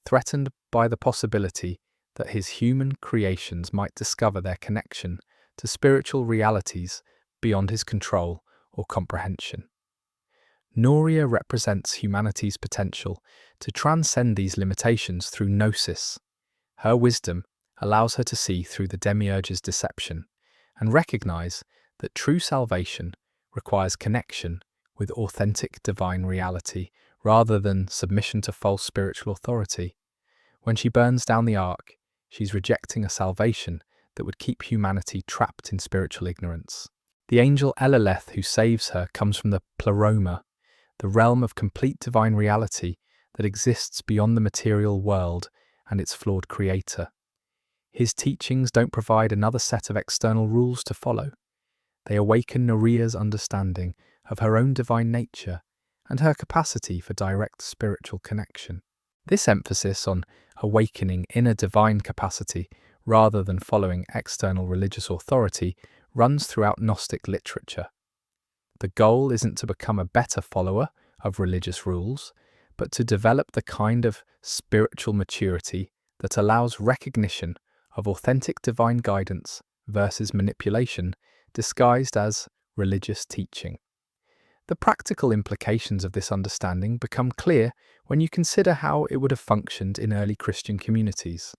threatened by the possibility that his human creations might discover their connection to spiritual realities beyond his control or comprehension. Norea represents humanity's potential to transcend these limitations through gnosis. Her wisdom allows her to see through the demiurge's deception and recognize that true salvation requires connection with authentic divine reality rather than submission to false spiritual authority. When she burns down the ark, she's rejecting a salvation that would keep humanity trapped in spiritual ignorance. The angel Eleleth who saves her comes from the pleroma, the realm of complete divine reality that exists beyond the material world and its flawed creator. His teachings don't provide another set of external rules to follow. They awaken Norea's understanding of her own divine nature and her capacity for direct spiritual connection. This emphasis on awakening inner divine capacity rather than following external religious authority runs throughout Gnostic literature. The goal isn't to become a better follower of religious rules, but to develop the kind of spiritual maturity that allows recognition of authentic divine guidance versus manipulation disguised as religious teaching. The practical implications of this understanding become clear when you consider how it would have functioned in early Christian communities.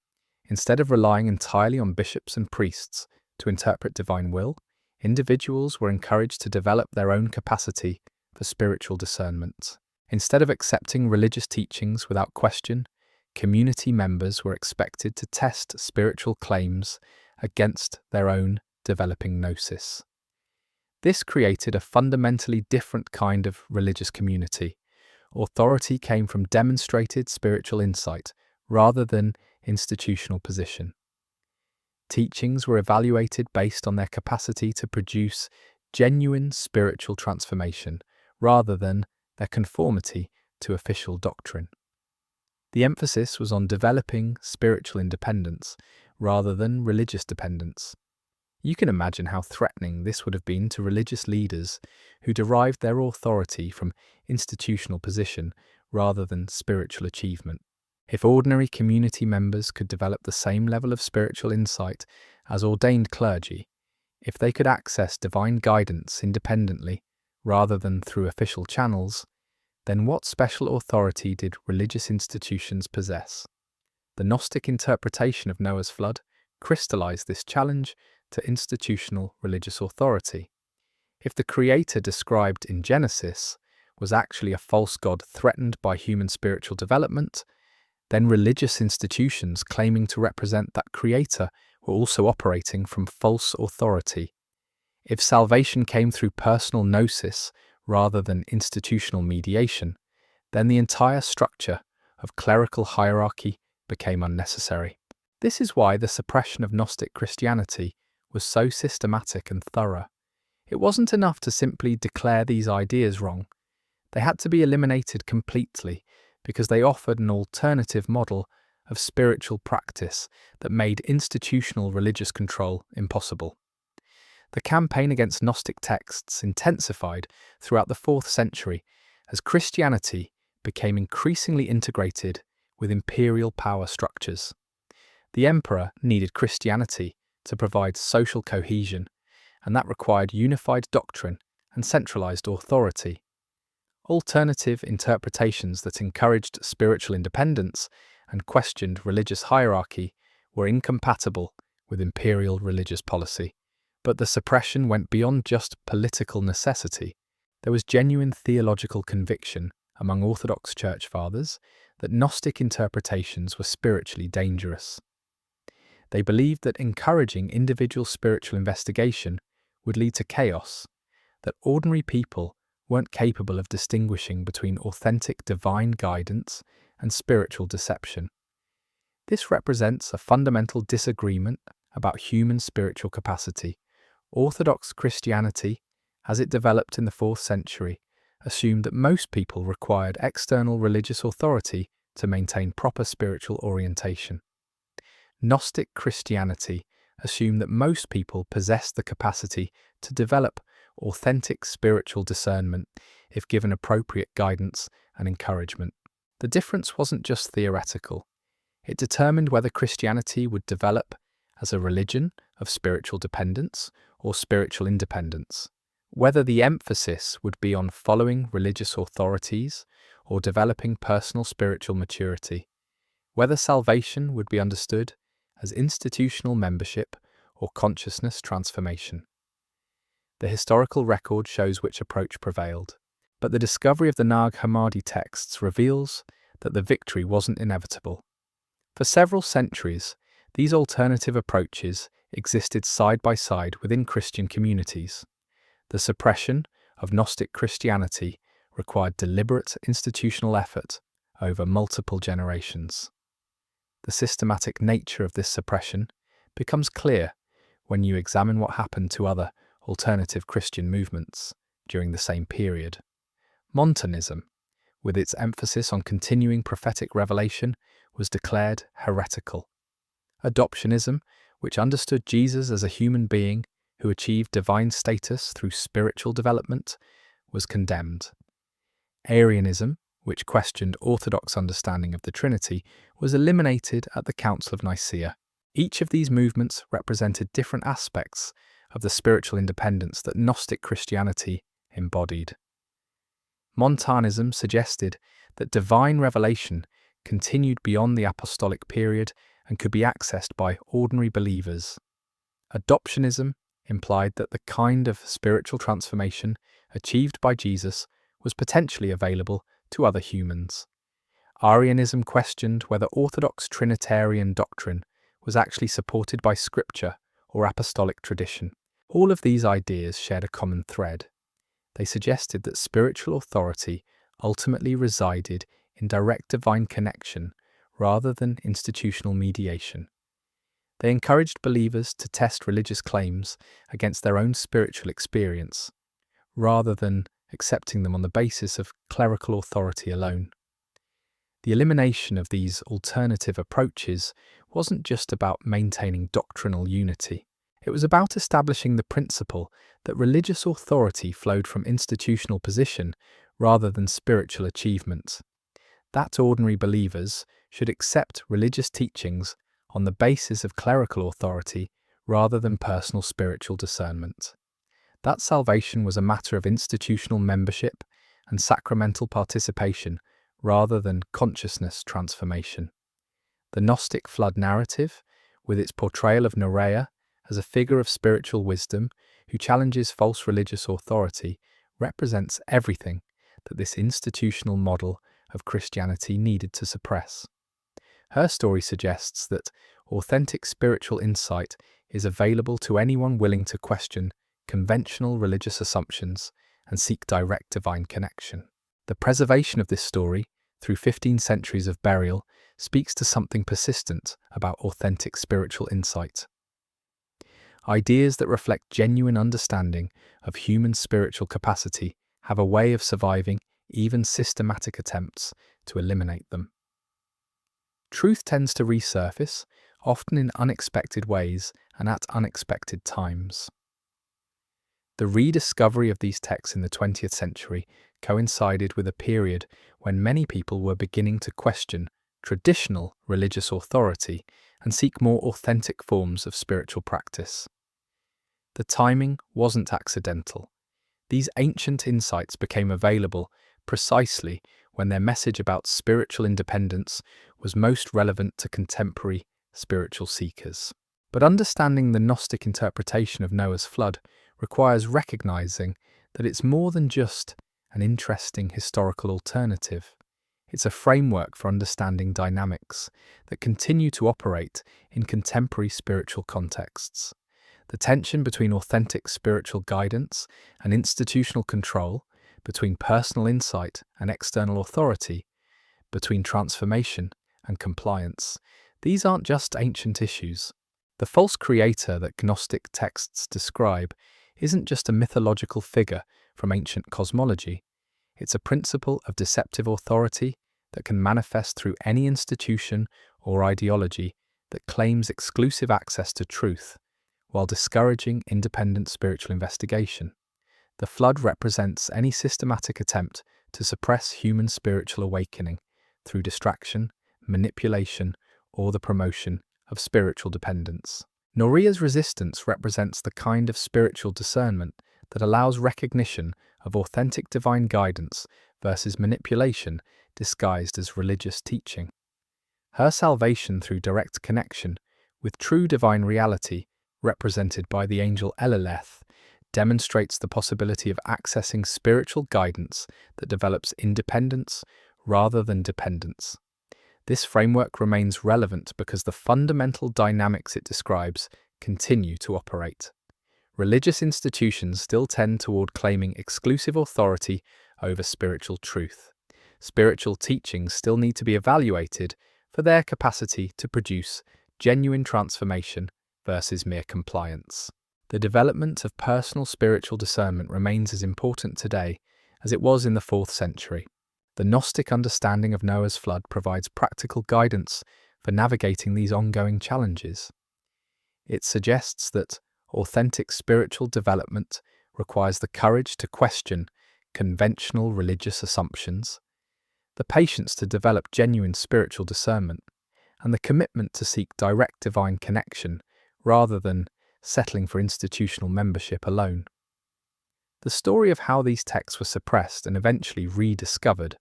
Instead of relying entirely on bishops and priests to interpret divine will, individuals were encouraged to develop their own capacity for spiritual discernment. Instead of accepting religious teachings without question, community members were expected to test spiritual claims against their own developing gnosis. This created a fundamentally different kind of religious community. Authority came from demonstrated spiritual insight rather than institutional position. Teachings were evaluated based on their capacity to produce genuine spiritual transformation rather than their conformity to official doctrine. The emphasis was on developing spiritual independence rather than religious dependence. You can imagine how threatening this would have been to religious leaders who derived their authority from institutional position rather than spiritual achievement. If ordinary community members could develop the same level of spiritual insight as ordained clergy, if they could access divine guidance independently rather than through official channels, then what special authority did religious institutions possess? The Gnostic interpretation of Noah's flood crystallized this challenge to institutional religious authority. If the Creator described in Genesis was actually a false god threatened by human spiritual development, then religious institutions claiming to represent that Creator were also operating from false authority. If salvation came through personal gnosis rather than institutional mediation, then the entire structure of clerical hierarchy became unnecessary. This is why the suppression of Gnostic Christianity was so systematic and thorough. It wasn't enough to simply declare these ideas wrong. They had to be eliminated completely because they offered an alternative model of spiritual practice that made institutional religious control impossible. The campaign against Gnostic texts intensified throughout the 4th century as Christianity became increasingly integrated with imperial power structures. The emperor needed Christianity to provide social cohesion, and that required unified doctrine and centralized authority. Alternative interpretations that encouraged spiritual independence and questioned religious hierarchy were incompatible with imperial religious policy. But the suppression went beyond just political necessity. There was genuine theological conviction among Orthodox Church Fathers that Gnostic interpretations were spiritually dangerous. They believed that encouraging individual spiritual investigation would lead to chaos, that ordinary people weren't capable of distinguishing between authentic divine guidance and spiritual deception. This represents a fundamental disagreement about human spiritual capacity. Orthodox Christianity, as it developed in the 4th century, assumed that most people required external religious authority to maintain proper spiritual orientation. Gnostic Christianity assumed that most people possessed the capacity to develop authentic spiritual discernment if given appropriate guidance and encouragement. The difference wasn't just theoretical. It determined whether Christianity would develop as a religion of spiritual dependence or spiritual independence, whether the emphasis would be on following religious authorities or developing personal spiritual maturity, whether salvation would be understood as institutional membership or consciousness transformation. The historical record shows which approach prevailed, but the discovery of the Nag Hammadi texts reveals that the victory wasn't inevitable. For several centuries, these alternative approaches existed side by side within Christian communities. The suppression of Gnostic Christianity required deliberate institutional effort over multiple generations. The systematic nature of this suppression becomes clear when you examine what happened to other alternative Christian movements during the same period. Montanism, with its emphasis on continuing prophetic revelation, was declared heretical. Adoptionism, which understood Jesus as a human being who achieved divine status through spiritual development, was condemned. Arianism, which questioned Orthodox understanding of the Trinity, was eliminated at the Council of Nicaea. Each of these movements represented different aspects of the spiritual independence that Gnostic Christianity embodied. Montanism suggested that divine revelation continued beyond the apostolic period and could be accessed by ordinary believers. Adoptionism implied that the kind of spiritual transformation achieved by Jesus was potentially available to other humans. Arianism questioned whether Orthodox Trinitarian doctrine was actually supported by Scripture or apostolic tradition. All of these ideas shared a common thread. They suggested that spiritual authority ultimately resided in direct divine connection rather than institutional mediation. They encouraged believers to test religious claims against their own spiritual experience, rather than accepting them on the basis of clerical authority alone. The elimination of these alternative approaches wasn't just about maintaining doctrinal unity. It was about establishing the principle that religious authority flowed from institutional position rather than spiritual achievement. That ordinary believers should accept religious teachings on the basis of clerical authority rather than personal spiritual discernment. That salvation was a matter of institutional membership and sacramental participation rather than consciousness transformation. The Gnostic flood narrative, with its portrayal of Norea as a figure of spiritual wisdom who challenges false religious authority, represents everything that this institutional model of Christianity needed to suppress. Her story suggests that authentic spiritual insight is available to anyone willing to question conventional religious assumptions and seek direct divine connection. The preservation of this story, through 15 centuries of burial, speaks to something persistent about authentic spiritual insight. Ideas that reflect genuine understanding of human spiritual capacity have a way of surviving even systematic attempts to eliminate them. Truth tends to resurface, often in unexpected ways and at unexpected times. The rediscovery of these texts in the 20th century coincided with a period when many people were beginning to question traditional religious authority and seek more authentic forms of spiritual practice. The timing wasn't accidental. These ancient insights became available precisely when their message about spiritual independence was most relevant to contemporary spiritual seekers. But understanding the Gnostic interpretation of Noah's flood requires recognizing that it's more than just an interesting historical alternative. It's a framework for understanding dynamics that continue to operate in contemporary spiritual contexts. The tension between authentic spiritual guidance and institutional control, between personal insight and external authority, between transformation and compliance. These aren't just ancient issues. The false creator that Gnostic texts describe isn't just a mythological figure from ancient cosmology. It's a principle of deceptive authority that can manifest through any institution or ideology that claims exclusive access to truth, while discouraging independent spiritual investigation. The flood represents any systematic attempt to suppress human spiritual awakening through distraction, manipulation, or the promotion of spiritual dependence. Norea's resistance represents the kind of spiritual discernment that allows recognition of authentic divine guidance versus manipulation disguised as religious teaching. Her salvation through direct connection with true divine reality, represented by the angel Elileth, demonstrates the possibility of accessing spiritual guidance that develops independence rather than dependence. This framework remains relevant because the fundamental dynamics it describes continue to operate. Religious institutions still tend toward claiming exclusive authority over spiritual truth. Spiritual teachings still need to be evaluated for their capacity to produce genuine transformation versus mere compliance. The development of personal spiritual discernment remains as important today as it was in the 4th century. The Gnostic understanding of Noah's flood provides practical guidance for navigating these ongoing challenges. It suggests that authentic spiritual development requires the courage to question conventional religious assumptions, the patience to develop genuine spiritual discernment, and the commitment to seek direct divine connection rather than settling for institutional membership alone. The story of how these texts were suppressed and eventually rediscovered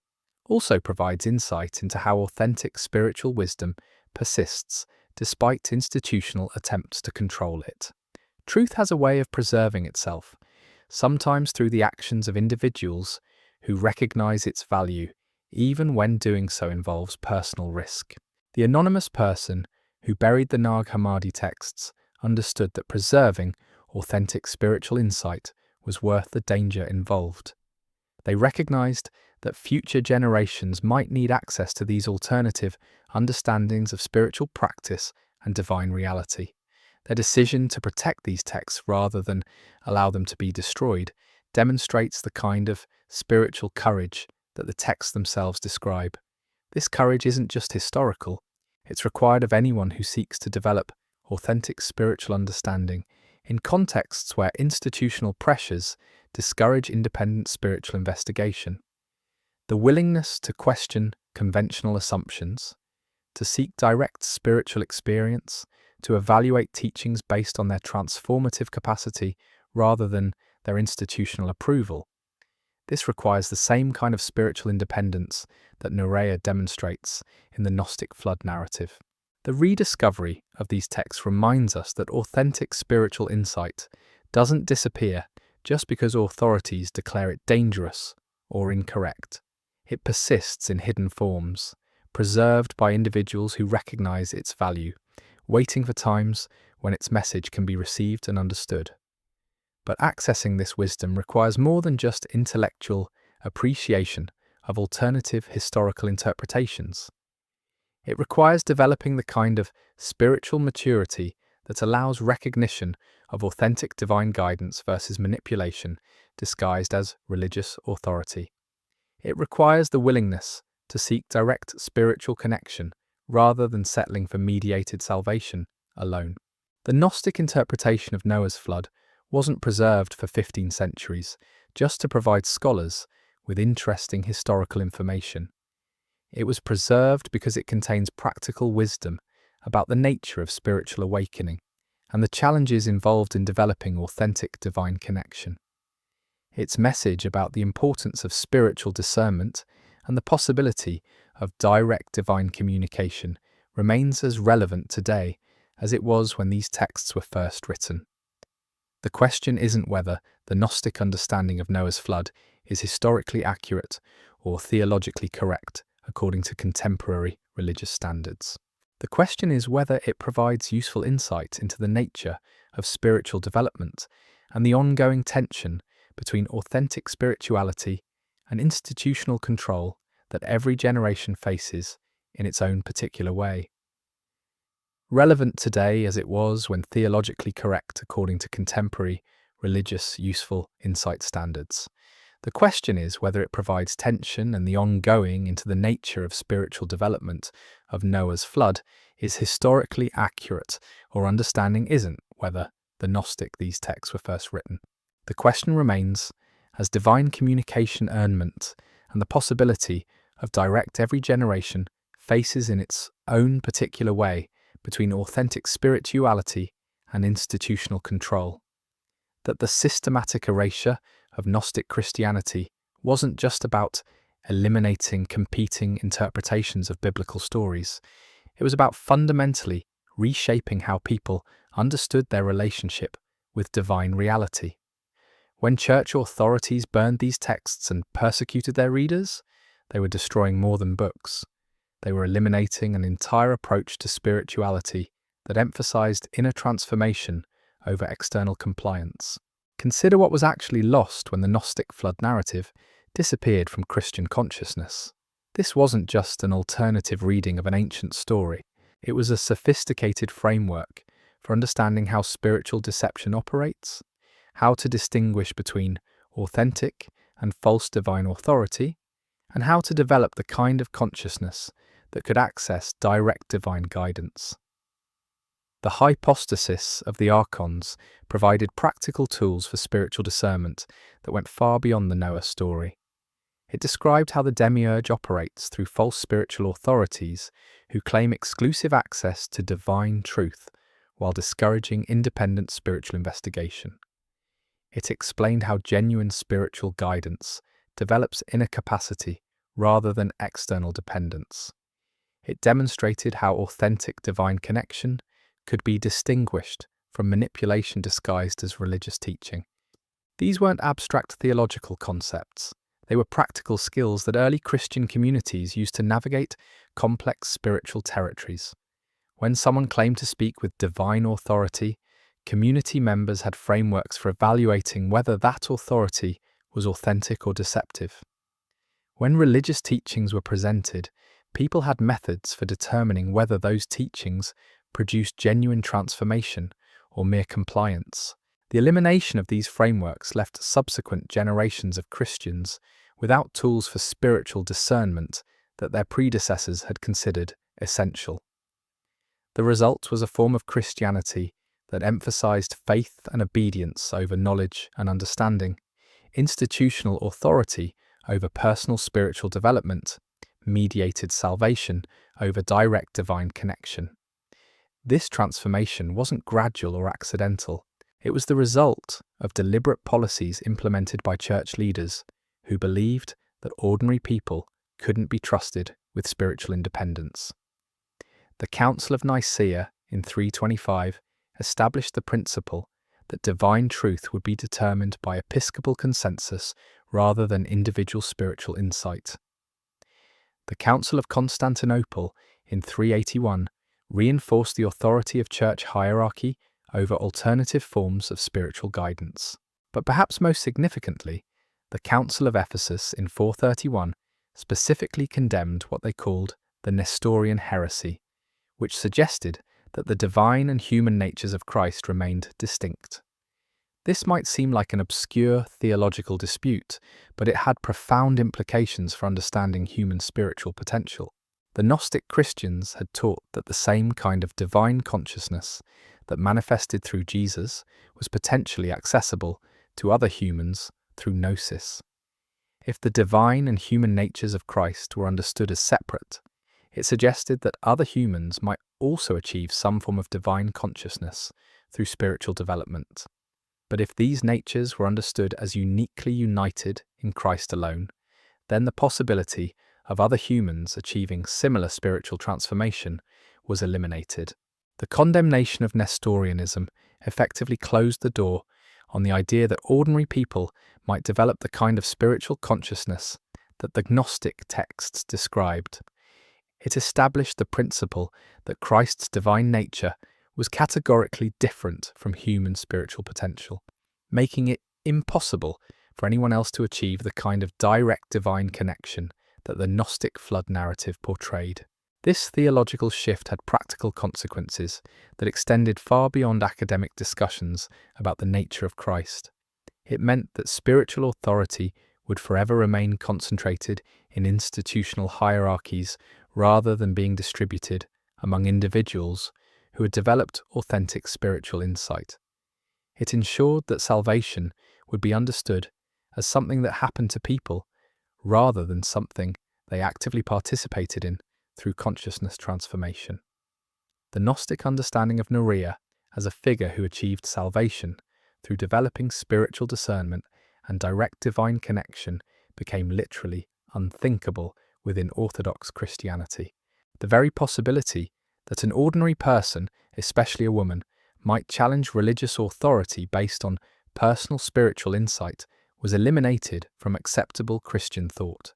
also provides insight into how authentic spiritual wisdom persists despite institutional attempts to control it. Truth has a way of preserving itself, sometimes through the actions of individuals who recognize its value, even when doing so involves personal risk. The anonymous person who buried the Nag Hammadi texts understood that preserving authentic spiritual insight was worth the danger involved. They recognized that future generations might need access to these alternative understandings of spiritual practice and divine reality. Their decision to protect these texts rather than allow them to be destroyed demonstrates the kind of spiritual courage that the texts themselves describe. This courage isn't just historical, it's required of anyone who seeks to develop authentic spiritual understanding in contexts where institutional pressures discourage independent spiritual investigation. The willingness to question conventional assumptions, to seek direct spiritual experience, to evaluate teachings based on their transformative capacity rather than their institutional approval. This requires the same kind of spiritual independence that Norea demonstrates in the Gnostic flood narrative. The rediscovery of these texts reminds us that authentic spiritual insight doesn't disappear just because authorities declare it dangerous or incorrect. It persists in hidden forms, preserved by individuals who recognize its value, waiting for times when its message can be received and understood. But accessing this wisdom requires more than just intellectual appreciation of alternative historical interpretations. It requires developing the kind of spiritual maturity that allows recognition of authentic divine guidance versus manipulation disguised as religious authority. It requires the willingness to seek direct spiritual connection rather than settling for mediated salvation alone. The Gnostic interpretation of Noah's flood wasn't preserved for 15 centuries just to provide scholars with interesting historical information. It was preserved because it contains practical wisdom about the nature of spiritual awakening and the challenges involved in developing authentic divine connection. Its message about the importance of spiritual discernment and the possibility of direct divine communication remains as relevant today as it was when these texts were first written. The question isn't whether the Gnostic understanding of Noah's flood is historically accurate or theologically correct according to contemporary religious standards. The question is whether it provides useful insight into the nature of spiritual development and the ongoing tension between authentic spirituality and institutional control that every generation faces in its own particular way. Relevant today as it was when theologically correct according to contemporary religious useful insight standards. The question is whether it provides tension and the ongoing into the nature of spiritual development of Noah's flood is historically accurate or understanding isn't whether the Gnostic these texts were first written. The question remains, as divine communication earnment and the possibility of direct every generation faces in its own particular way between authentic spirituality and institutional control, that the systematic erasure of Gnostic Christianity wasn't just about eliminating competing interpretations of biblical stories. It was about fundamentally reshaping how people understood their relationship with divine reality. When church authorities burned these texts and persecuted their readers, they were destroying more than books. They were eliminating an entire approach to spirituality that emphasized inner transformation over external compliance. Consider what was actually lost when the Gnostic flood narrative disappeared from Christian consciousness. This wasn't just an alternative reading of an ancient story. It was a sophisticated framework for understanding how spiritual deception operates, how to distinguish between authentic and false divine authority, and how to develop the kind of consciousness that could access direct divine guidance. The hypostasis of the archons provided practical tools for spiritual discernment that went far beyond the Noah story. It described how the demiurge operates through false spiritual authorities who claim exclusive access to divine truth while discouraging independent spiritual investigation. It explained how genuine spiritual guidance develops inner capacity rather than external dependence. It demonstrated how authentic divine connection could be distinguished from manipulation disguised as religious teaching. These weren't abstract theological concepts. They were practical skills that early Christian communities used to navigate complex spiritual territories. When someone claimed to speak with divine authority, community members had frameworks for evaluating whether that authority was authentic or deceptive. When religious teachings were presented, people had methods for determining whether those teachings produced genuine transformation or mere compliance. The elimination of these frameworks left subsequent generations of Christians without tools for spiritual discernment that their predecessors had considered essential. The result was a form of Christianity that emphasized faith and obedience over knowledge and understanding, institutional authority over personal spiritual development, mediated salvation over direct divine connection. This transformation wasn't gradual or accidental. It was the result of deliberate policies implemented by church leaders who believed that ordinary people couldn't be trusted with spiritual independence. The Council of Nicaea in 325 established the principle that divine truth would be determined by episcopal consensus rather than individual spiritual insight. The Council of Constantinople in 381 reinforced the authority of church hierarchy over alternative forms of spiritual guidance. But perhaps most significantly, the Council of Ephesus in 431 specifically condemned what they called the Nestorian heresy, which suggested that the divine and human natures of Christ remained distinct. This might seem like an obscure theological dispute, but it had profound implications for understanding human spiritual potential. The Gnostic Christians had taught that the same kind of divine consciousness that manifested through Jesus was potentially accessible to other humans through gnosis. If the divine and human natures of Christ were understood as separate, it suggested that other humans might also achieve some form of divine consciousness through spiritual development. But if these natures were understood as uniquely united in Christ alone, then the possibility of other humans achieving similar spiritual transformation was eliminated. The condemnation of Nestorianism effectively closed the door on the idea that ordinary people might develop the kind of spiritual consciousness that the Gnostic texts described. It established the principle that Christ's divine nature was categorically different from human spiritual potential, making it impossible for anyone else to achieve the kind of direct divine connection that the Gnostic flood narrative portrayed. This theological shift had practical consequences that extended far beyond academic discussions about the nature of Christ. It meant that spiritual authority would forever remain concentrated in institutional hierarchies rather than being distributed among individuals who had developed authentic spiritual insight. It ensured that salvation would be understood as something that happened to people rather than something they actively participated in through consciousness transformation. The Gnostic understanding of Norea as a figure who achieved salvation through developing spiritual discernment and direct divine connection became literally unthinkable within Orthodox Christianity. The very possibility that an ordinary person, especially a woman, might challenge religious authority based on personal spiritual insight was eliminated from acceptable Christian thought.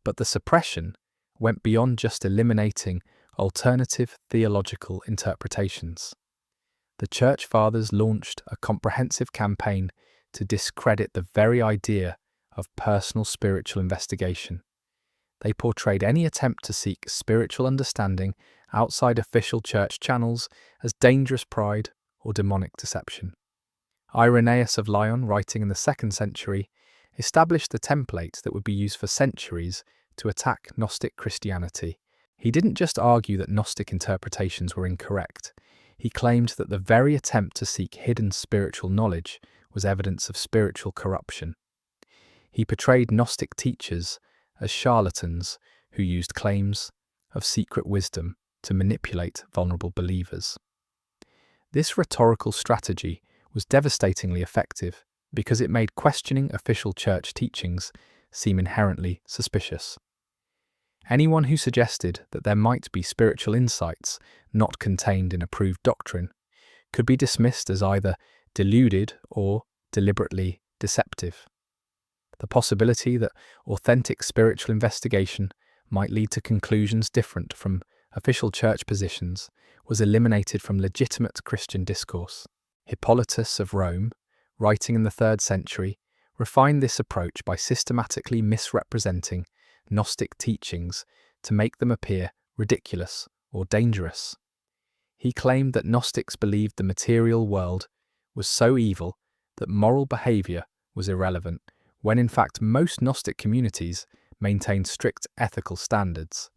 But the suppression went beyond just eliminating alternative theological interpretations. The Church Fathers launched a comprehensive campaign to discredit the very idea of personal spiritual investigation. They portrayed any attempt to seek spiritual understanding outside official church channels as dangerous pride or demonic deception. Irenaeus of Lyon, writing in the 2nd century, established the template that would be used for centuries to attack Gnostic Christianity. He didn't just argue that Gnostic interpretations were incorrect. He claimed that the very attempt to seek hidden spiritual knowledge was evidence of spiritual corruption. He portrayed Gnostic teachers as charlatans who used claims of secret wisdom to manipulate vulnerable believers. This rhetorical strategy was devastatingly effective because it made questioning official church teachings seem inherently suspicious. Anyone who suggested that there might be spiritual insights not contained in approved doctrine could be dismissed as either deluded or deliberately deceptive. The possibility that authentic spiritual investigation might lead to conclusions different from official church positions was eliminated from legitimate Christian discourse. Hippolytus of Rome, writing in the 3rd century, refined this approach by systematically misrepresenting Gnostic teachings to make them appear ridiculous or dangerous. He claimed that Gnostics believed the material world was so evil that moral behavior was irrelevant, when in fact most Gnostic communities maintained strict ethical standards.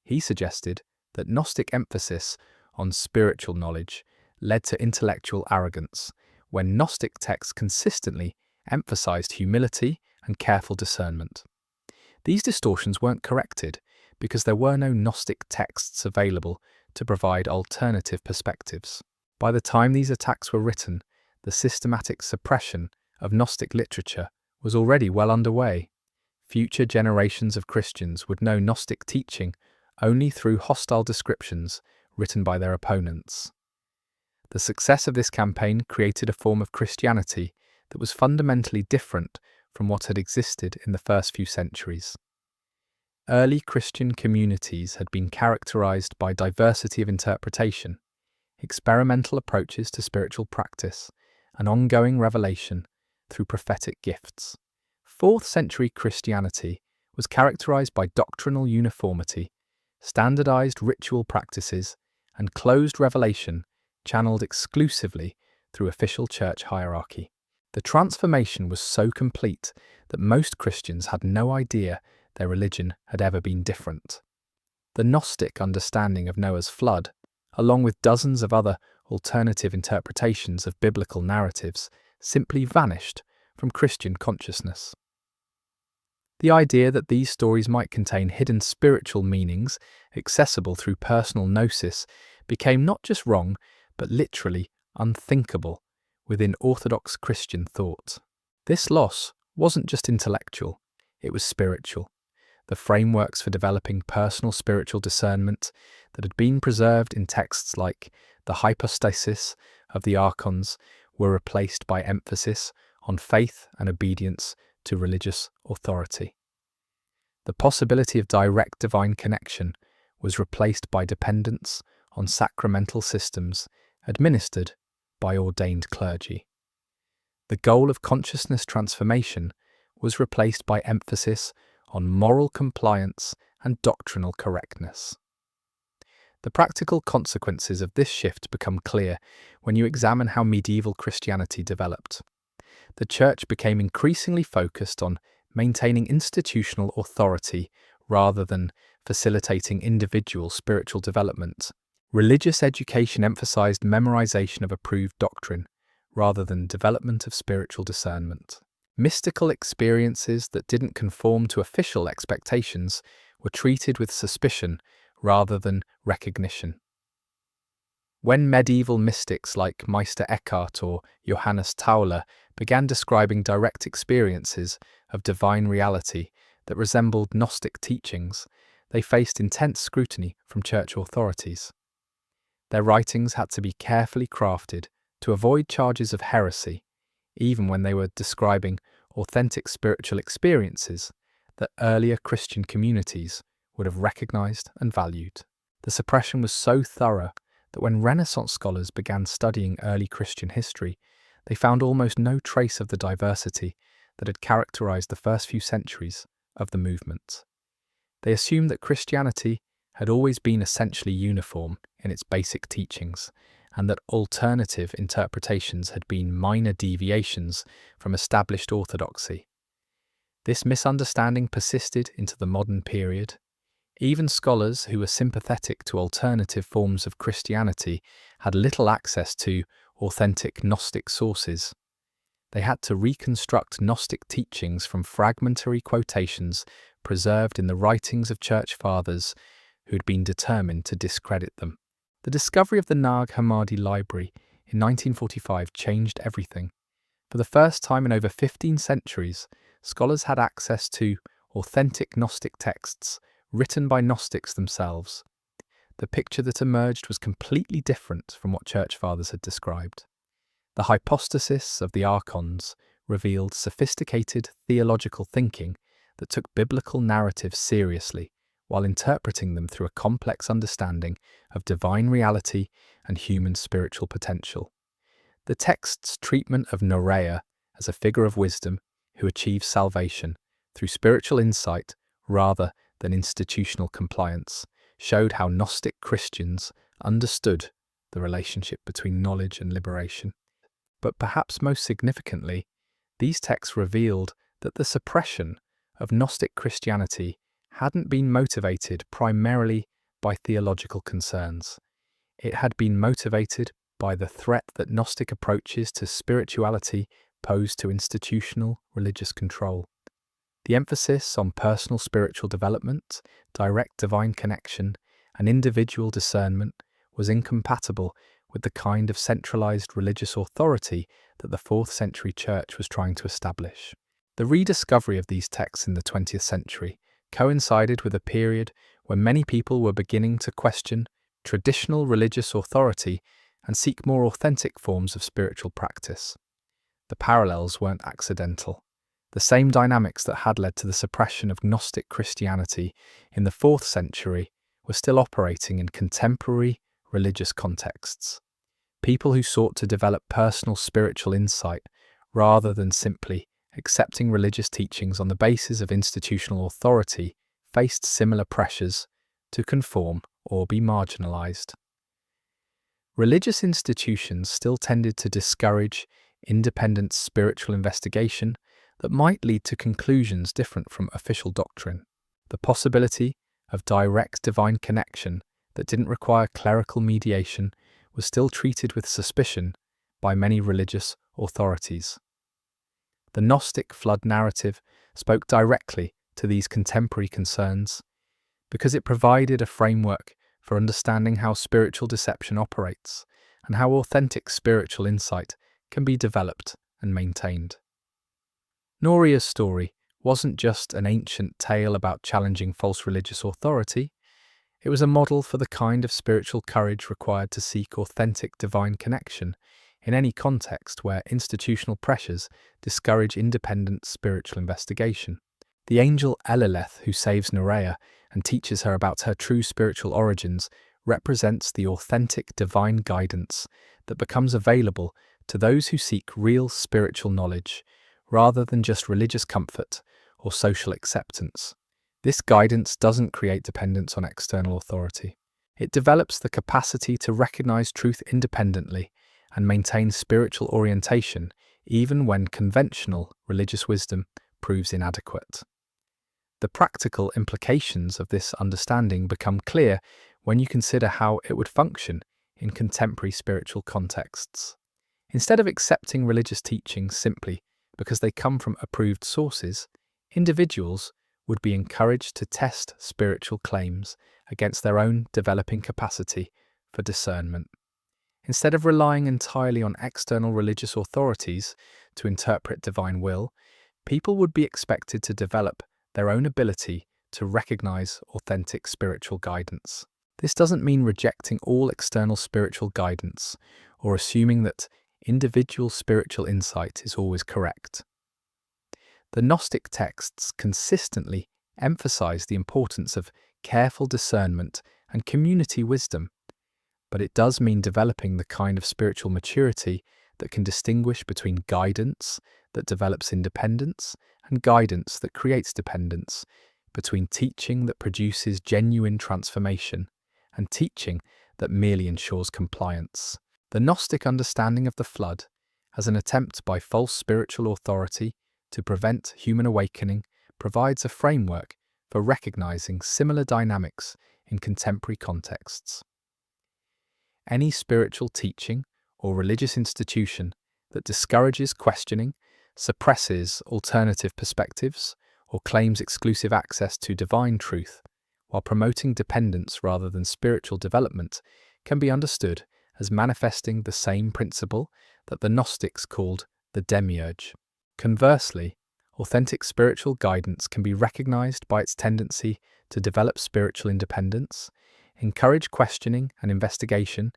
He suggested that Gnostic emphasis on spiritual knowledge led to intellectual arrogance, when Gnostic texts consistently emphasized humility and careful discernment. These distortions weren't corrected because there were no Gnostic texts available to provide alternative perspectives. By the time these attacks were written, the systematic suppression of Gnostic literature was already well underway. Future generations of Christians would know Gnostic teaching only through hostile descriptions written by their opponents. The success of this campaign created a form of Christianity that was fundamentally different from what had existed in the first few centuries. Early Christian communities had been characterized by diversity of interpretation, experimental approaches to spiritual practice, and ongoing revelation through prophetic gifts. 4th century Christianity was characterized by doctrinal uniformity, standardized ritual practices, and closed revelation channeled exclusively through official church hierarchy. The transformation was so complete that most Christians had no idea their religion had ever been different. The Gnostic understanding of Noah's flood, along with dozens of other alternative interpretations of biblical narratives, simply vanished from Christian consciousness. The idea that these stories might contain hidden spiritual meanings accessible through personal gnosis became not just wrong, but literally unthinkable within Orthodox Christian thought. This loss wasn't just intellectual, it was spiritual. The frameworks for developing personal spiritual discernment that had been preserved in texts like the hypostasis of the archons were replaced by emphasis on faith and obedience to religious authority. The possibility of direct divine connection was replaced by dependence on sacramental systems administered by ordained clergy. The goal of consciousness transformation was replaced by emphasis on moral compliance and doctrinal correctness. The practical consequences of this shift become clear when you examine how medieval Christianity developed. The Church became increasingly focused on maintaining institutional authority rather than facilitating individual spiritual development. Religious education emphasized memorization of approved doctrine rather than development of spiritual discernment. Mystical experiences that didn't conform to official expectations were treated with suspicion rather than recognition. When medieval mystics like Meister Eckhart or Johannes Tauler began describing direct experiences of divine reality that resembled Gnostic teachings, they faced intense scrutiny from church authorities. Their writings had to be carefully crafted to avoid charges of heresy, even when they were describing authentic spiritual experiences that earlier Christian communities would have recognized and valued. The suppression was so thorough that when Renaissance scholars began studying early Christian history, they found almost no trace of the diversity that had characterized the first few centuries of the movement. They assumed that Christianity had always been essentially uniform in its basic teachings, and that alternative interpretations had been minor deviations from established orthodoxy. This misunderstanding persisted into the modern period. Even scholars who were sympathetic to alternative forms of Christianity had little access to authentic Gnostic sources. They had to reconstruct Gnostic teachings from fragmentary quotations preserved in the writings of church fathers who had been determined to discredit them. The discovery of the Nag Hammadi library in 1945 changed everything. For the first time in over 15 centuries, scholars had access to authentic Gnostic texts written by Gnostics themselves. The picture that emerged was completely different from what church fathers had described. The hypostasis of the archons revealed sophisticated theological thinking that took biblical narratives seriously while interpreting them through a complex understanding of divine reality and human spiritual potential. The text's treatment of Norea as a figure of wisdom who achieves salvation through spiritual insight rather than institutional compliance showed how Gnostic Christians understood the relationship between knowledge and liberation. But perhaps most significantly, these texts revealed that the suppression of Gnostic Christianity hadn't been motivated primarily by theological concerns. It had been motivated by the threat that Gnostic approaches to spirituality pose to institutional religious control. The emphasis on personal spiritual development, direct divine connection, and individual discernment was incompatible with the kind of centralized religious authority that the 4th century church was trying to establish. The rediscovery of these texts in the 20th century coincided with a period when many people were beginning to question traditional religious authority and seek more authentic forms of spiritual practice. The parallels weren't accidental. The same dynamics that had led to the suppression of Gnostic Christianity in the 4th century were still operating in contemporary religious contexts. People who sought to develop personal spiritual insight rather than simply accepting religious teachings on the basis of institutional authority faced similar pressures to conform or be marginalized. Religious institutions still tended to discourage independent spiritual investigation that might lead to conclusions different from official doctrine. The possibility of direct divine connection that didn't require clerical mediation was still treated with suspicion by many religious authorities. The Gnostic flood narrative spoke directly to these contemporary concerns because it provided a framework for understanding how spiritual deception operates and how authentic spiritual insight can be developed and maintained. Norea's story wasn't just an ancient tale about challenging false religious authority, it was a model for the kind of spiritual courage required to seek authentic divine connection in any context where institutional pressures discourage independent spiritual investigation. The angel Elileth, who saves Norea and teaches her about her true spiritual origins, represents the authentic divine guidance that becomes available to those who seek real spiritual knowledge, rather than just religious comfort or social acceptance. This guidance doesn't create dependence on external authority. It develops the capacity to recognize truth independently and maintain spiritual orientation even when conventional religious wisdom proves inadequate. The practical implications of this understanding become clear when you consider how it would function in contemporary spiritual contexts. Instead of accepting religious teachings simply because they come from approved sources, individuals would be encouraged to test spiritual claims against their own developing capacity for discernment. Instead of relying entirely on external religious authorities to interpret divine will, people would be expected to develop their own ability to recognize authentic spiritual guidance. This doesn't mean rejecting all external spiritual guidance or assuming that individual spiritual insight is always correct. The Gnostic texts consistently emphasize the importance of careful discernment and community wisdom, but it does mean developing the kind of spiritual maturity that can distinguish between guidance that develops independence and guidance that creates dependence, between teaching that produces genuine transformation and teaching that merely ensures compliance. The Gnostic understanding of the flood as an attempt by false spiritual authority to prevent human awakening provides a framework for recognizing similar dynamics in contemporary contexts. Any spiritual teaching or religious institution that discourages questioning, suppresses alternative perspectives, or claims exclusive access to divine truth, while promoting dependence rather than spiritual development, can be understood as manifesting the same principle that the Gnostics called the demiurge. Conversely, authentic spiritual guidance can be recognized by its tendency to develop spiritual independence, encourage questioning and investigation,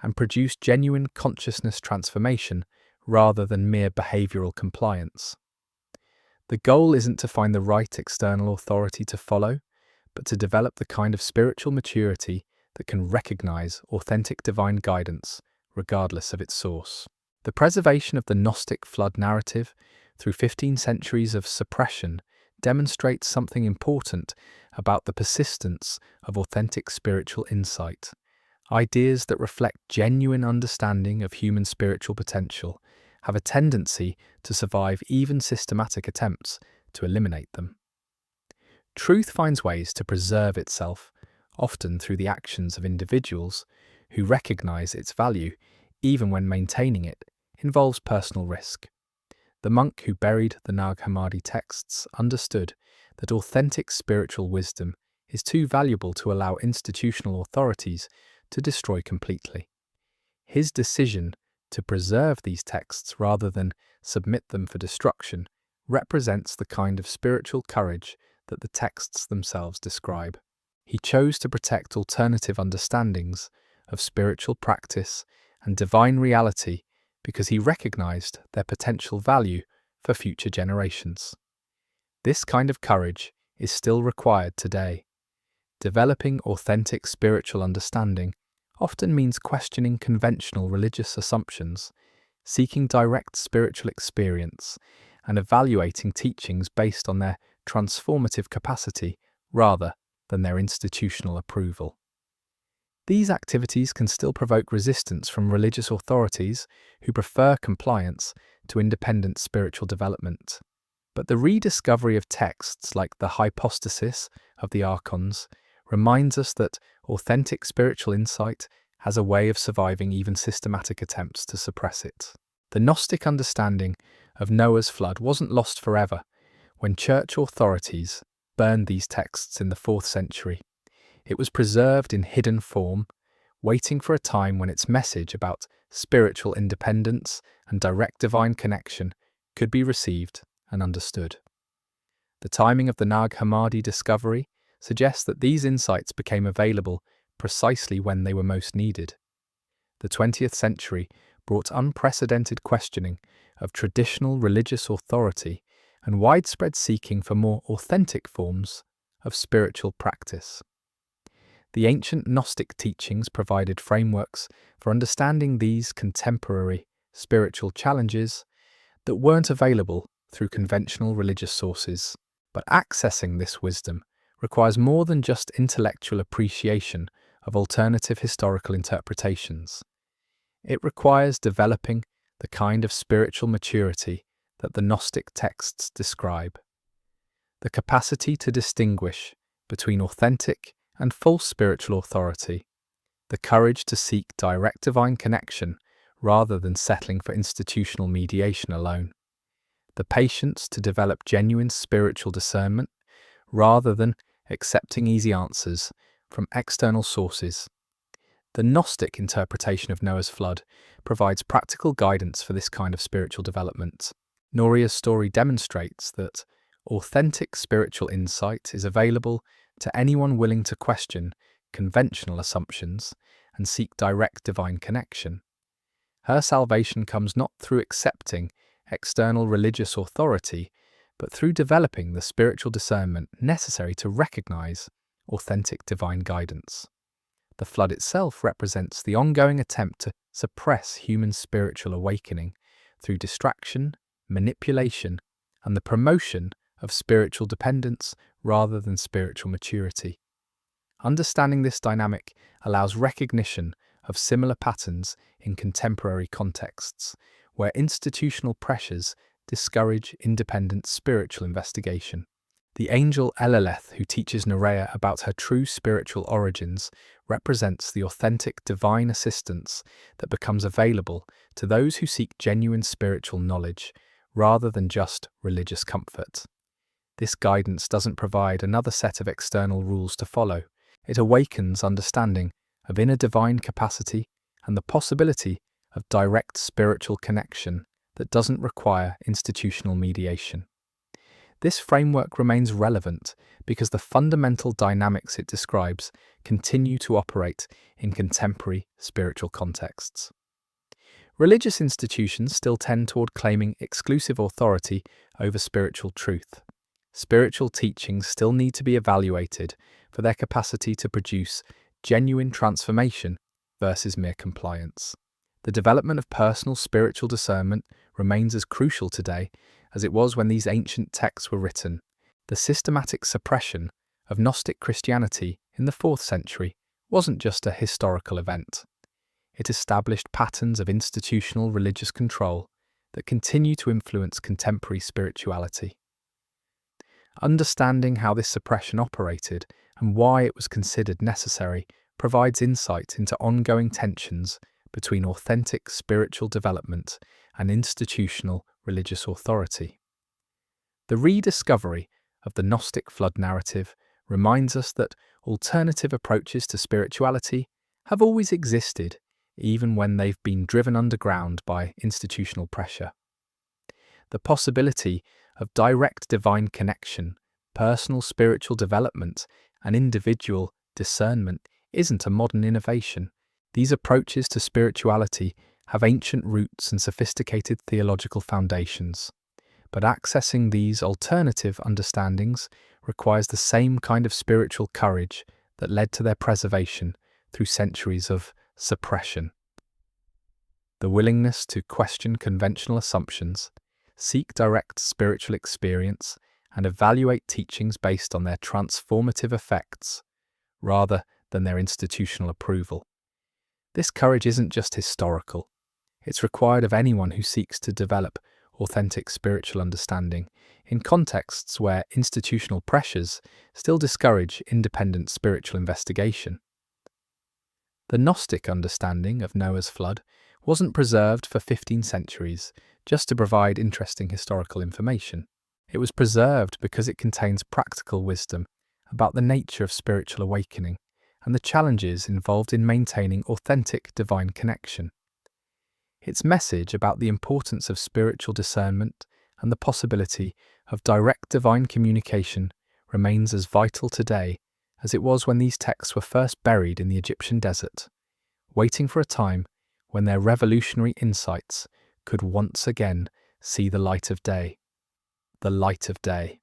and produce genuine consciousness transformation rather than mere behavioral compliance. The goal isn't to find the right external authority to follow, but to develop the kind of spiritual maturity that can recognize authentic divine guidance, regardless of its source. The preservation of the Gnostic flood narrative through 15 centuries of suppression demonstrates something important about the persistence of authentic spiritual insight. Ideas that reflect genuine understanding of human spiritual potential have a tendency to survive even systematic attempts to eliminate them. Truth finds ways to preserve itself, often through the actions of individuals who recognize its value, even when maintaining it, involves personal risk. The monk who buried the Nag Hammadi texts understood that authentic spiritual wisdom is too valuable to allow institutional authorities to destroy completely. His decision to preserve these texts rather than submit them for destruction represents the kind of spiritual courage that the texts themselves describe. He chose to protect alternative understandings of spiritual practice and divine reality because he recognized their potential value for future generations. This kind of courage is still required today. Developing authentic spiritual understanding often means questioning conventional religious assumptions, seeking direct spiritual experience, and evaluating teachings based on their transformative capacity rather than their institutional approval. These activities can still provoke resistance from religious authorities who prefer compliance to independent spiritual development. But the rediscovery of texts like the hypostasis of the archons reminds us that authentic spiritual insight has a way of surviving even systematic attempts to suppress it. The Gnostic understanding of Noah's flood wasn't lost forever when church authorities burned these texts in the 4th century. It was preserved in hidden form, waiting for a time when its message about spiritual independence and direct divine connection could be received and understood. The timing of the Nag Hammadi discovery suggests that these insights became available precisely when they were most needed. The 20th century brought unprecedented questioning of traditional religious authority and widespread seeking for more authentic forms of spiritual practice. The ancient Gnostic teachings provided frameworks for understanding these contemporary spiritual challenges that weren't available through conventional religious sources. But accessing this wisdom requires more than just intellectual appreciation of alternative historical interpretations. It requires developing the kind of spiritual maturity that the Gnostic texts describe. The capacity to distinguish between authentic and false spiritual authority, the courage to seek direct divine connection rather than settling for institutional mediation alone, the patience to develop genuine spiritual discernment rather than accepting easy answers from external sources. The Gnostic interpretation of Noah's flood provides practical guidance for this kind of spiritual development. Norea's story demonstrates that authentic spiritual insight is available to anyone willing to question conventional assumptions and seek direct divine connection. Her salvation comes not through accepting external religious authority, but through developing the spiritual discernment necessary to recognize authentic divine guidance. The flood itself represents the ongoing attempt to suppress human spiritual awakening through distraction, manipulation, and the promotion of spiritual dependence rather than spiritual maturity. Understanding this dynamic allows recognition of similar patterns in contemporary contexts, where institutional pressures discourage independent spiritual investigation. The angel Eleleth, who teaches Norea about her true spiritual origins, represents the authentic divine assistance that becomes available to those who seek genuine spiritual knowledge rather than just religious comfort. This guidance doesn't provide another set of external rules to follow. It awakens understanding of inner divine capacity and the possibility of direct spiritual connection that doesn't require institutional mediation. This framework remains relevant because the fundamental dynamics it describes continue to operate in contemporary spiritual contexts. Religious institutions still tend toward claiming exclusive authority over spiritual truth. Spiritual teachings still need to be evaluated for their capacity to produce genuine transformation versus mere compliance. The development of personal spiritual discernment remains as crucial today as it was when these ancient texts were written. The systematic suppression of Gnostic Christianity in the 4th century wasn't just a historical event. It established patterns of institutional religious control that continue to influence contemporary spirituality. Understanding how this suppression operated and why it was considered necessary provides insight into ongoing tensions between authentic spiritual development and institutional religious authority. The rediscovery of the Gnostic flood narrative reminds us that alternative approaches to spirituality have always existed, even when they've been driven underground by institutional pressure. The possibility of direct divine connection, personal spiritual development, and individual discernment isn't a modern innovation. These approaches to spirituality have ancient roots and sophisticated theological foundations. But accessing these alternative understandings requires the same kind of spiritual courage that led to their preservation through centuries of suppression. The willingness to question conventional assumptions, seek direct spiritual experience, and evaluate teachings based on their transformative effects, rather than their institutional approval. This courage isn't just historical. It's required of anyone who seeks to develop authentic spiritual understanding in contexts where institutional pressures still discourage independent spiritual investigation. The Gnostic understanding of Noah's flood wasn't preserved for 15 centuries just to provide interesting historical information. It was preserved because it contains practical wisdom about the nature of spiritual awakening and the challenges involved in maintaining authentic divine connection. Its message about the importance of spiritual discernment and the possibility of direct divine communication remains as vital today as it was when these texts were first buried in the Egyptian desert, waiting for a time when their revolutionary insights could once again see the light of day. The light of day.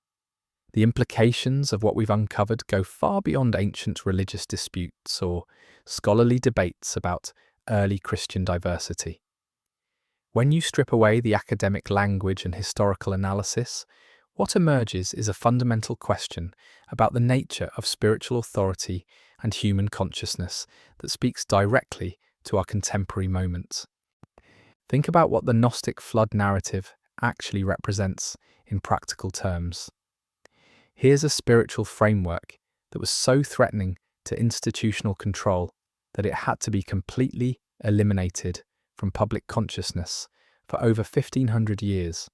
The implications of what we've uncovered go far beyond ancient religious disputes or scholarly debates about early Christian diversity. When you strip away the academic language and historical analysis, what emerges is a fundamental question about the nature of spiritual authority and human consciousness that speaks directly to our contemporary moment. Think about what the Gnostic flood narrative actually represents in practical terms. Here's a spiritual framework that was so threatening to institutional control that it had to be completely eliminated from public consciousness for over 1500 years,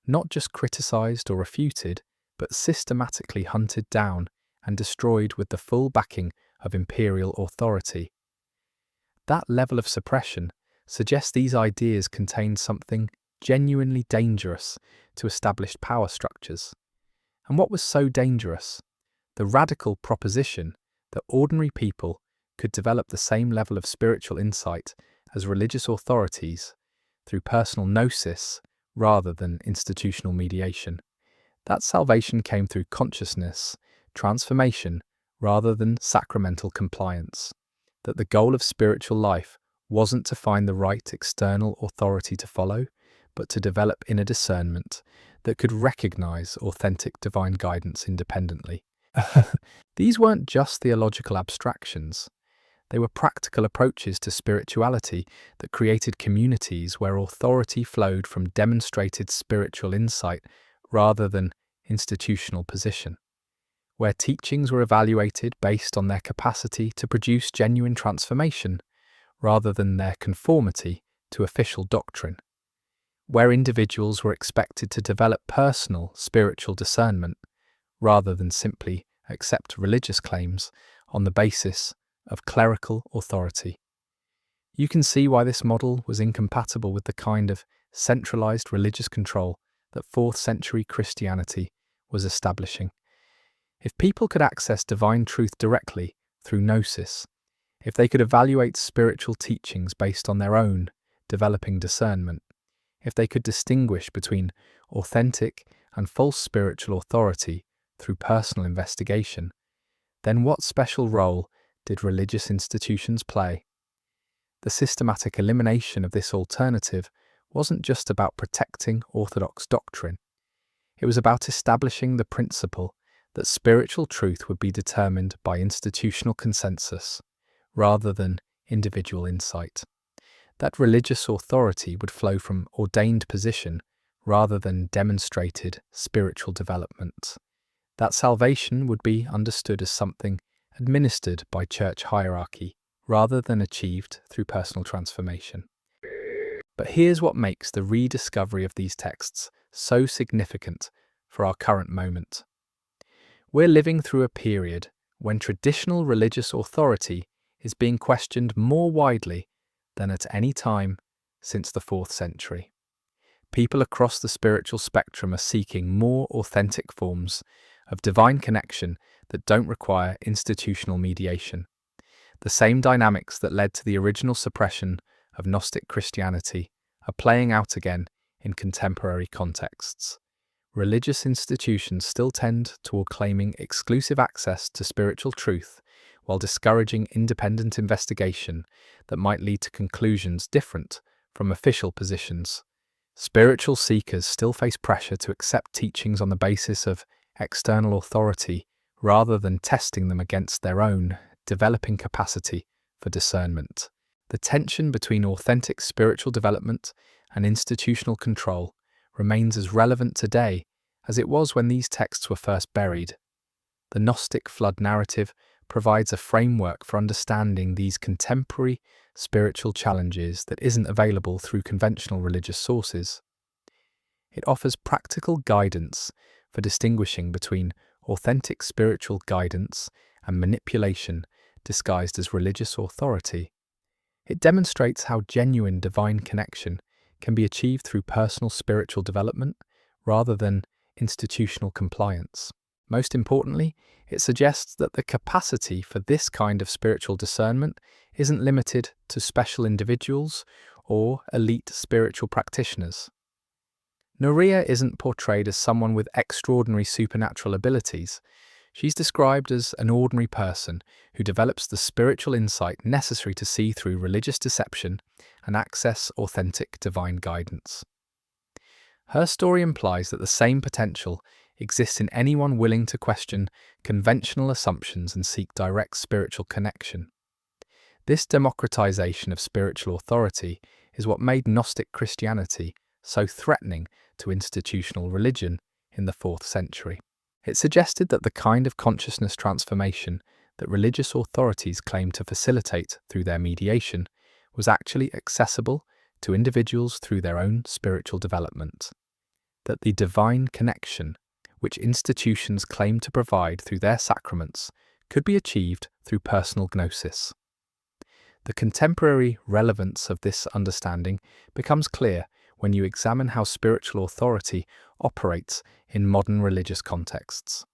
not just criticized or refuted, but systematically hunted down and destroyed with the full backing of imperial authority. That level of suppression suggests these ideas contained something genuinely dangerous to established power structures. And what was so dangerous? The radical proposition that ordinary people could develop the same level of spiritual insight as religious authorities through personal gnosis rather than institutional mediation. That salvation came through consciousness, transformation, rather than sacramental compliance. That the goal of spiritual life wasn't to find the right external authority to follow, but to develop inner discernment that could recognize authentic divine guidance independently. These weren't just theological abstractions. They were practical approaches to spirituality that created communities where authority flowed from demonstrated spiritual insight rather than institutional position, where teachings were evaluated based on their capacity to produce genuine transformation rather than their conformity to official doctrine, where individuals were expected to develop personal spiritual discernment rather than simply accept religious claims on the basis of clerical authority. You can see why this model was incompatible with the kind of centralized religious control that 4th century Christianity was establishing. If people could access divine truth directly through gnosis, if they could evaluate spiritual teachings based on their own developing discernment, if they could distinguish between authentic and false spiritual authority through personal investigation, then what special role did religious institutions play? The systematic elimination of this alternative wasn't just about protecting orthodox doctrine. It was about establishing the principle that spiritual truth would be determined by institutional consensus rather than individual insight. That religious authority would flow from ordained position rather than demonstrated spiritual development. That salvation would be understood as something administered by church hierarchy rather than achieved through personal transformation. But here's what makes the rediscovery of these texts so significant for our current moment. We're living through a period when traditional religious authority is being questioned more widely than at any time since the 4th century. People across the spiritual spectrum are seeking more authentic forms of divine connection that don't require institutional mediation. The same dynamics that led to the original suppression of Gnostic Christianity are playing out again in contemporary contexts. Religious institutions still tend toward claiming exclusive access to spiritual truth while discouraging independent investigation that might lead to conclusions different from official positions. Spiritual seekers still face pressure to accept teachings on the basis of external authority rather than testing them against their own developing capacity for discernment. The tension between authentic spiritual development and institutional control remains as relevant today as it was when these texts were first buried. The Gnostic flood narrative provides a framework for understanding these contemporary spiritual challenges that isn't available through conventional religious sources. It offers practical guidance for distinguishing between authentic spiritual guidance and manipulation disguised as religious authority. It demonstrates how genuine divine connection can be achieved through personal spiritual development rather than institutional compliance. Most importantly, it suggests that the capacity for this kind of spiritual discernment isn't limited to special individuals or elite spiritual practitioners. Norea isn't portrayed as someone with extraordinary supernatural abilities. She's described as an ordinary person who develops the spiritual insight necessary to see through religious deception and access authentic divine guidance. Her story implies that the same potential exists in anyone willing to question conventional assumptions and seek direct spiritual connection. This democratization of spiritual authority is what made Gnostic Christianity so threatening to institutional religion in the 4th century. It suggested that the kind of consciousness transformation that religious authorities claimed to facilitate through their mediation was actually accessible to individuals through their own spiritual development. That the divine connection which institutions claim to provide through their sacraments could be achieved through personal gnosis. The contemporary relevance of this understanding becomes clear when you examine how spiritual authority operates in modern religious contexts.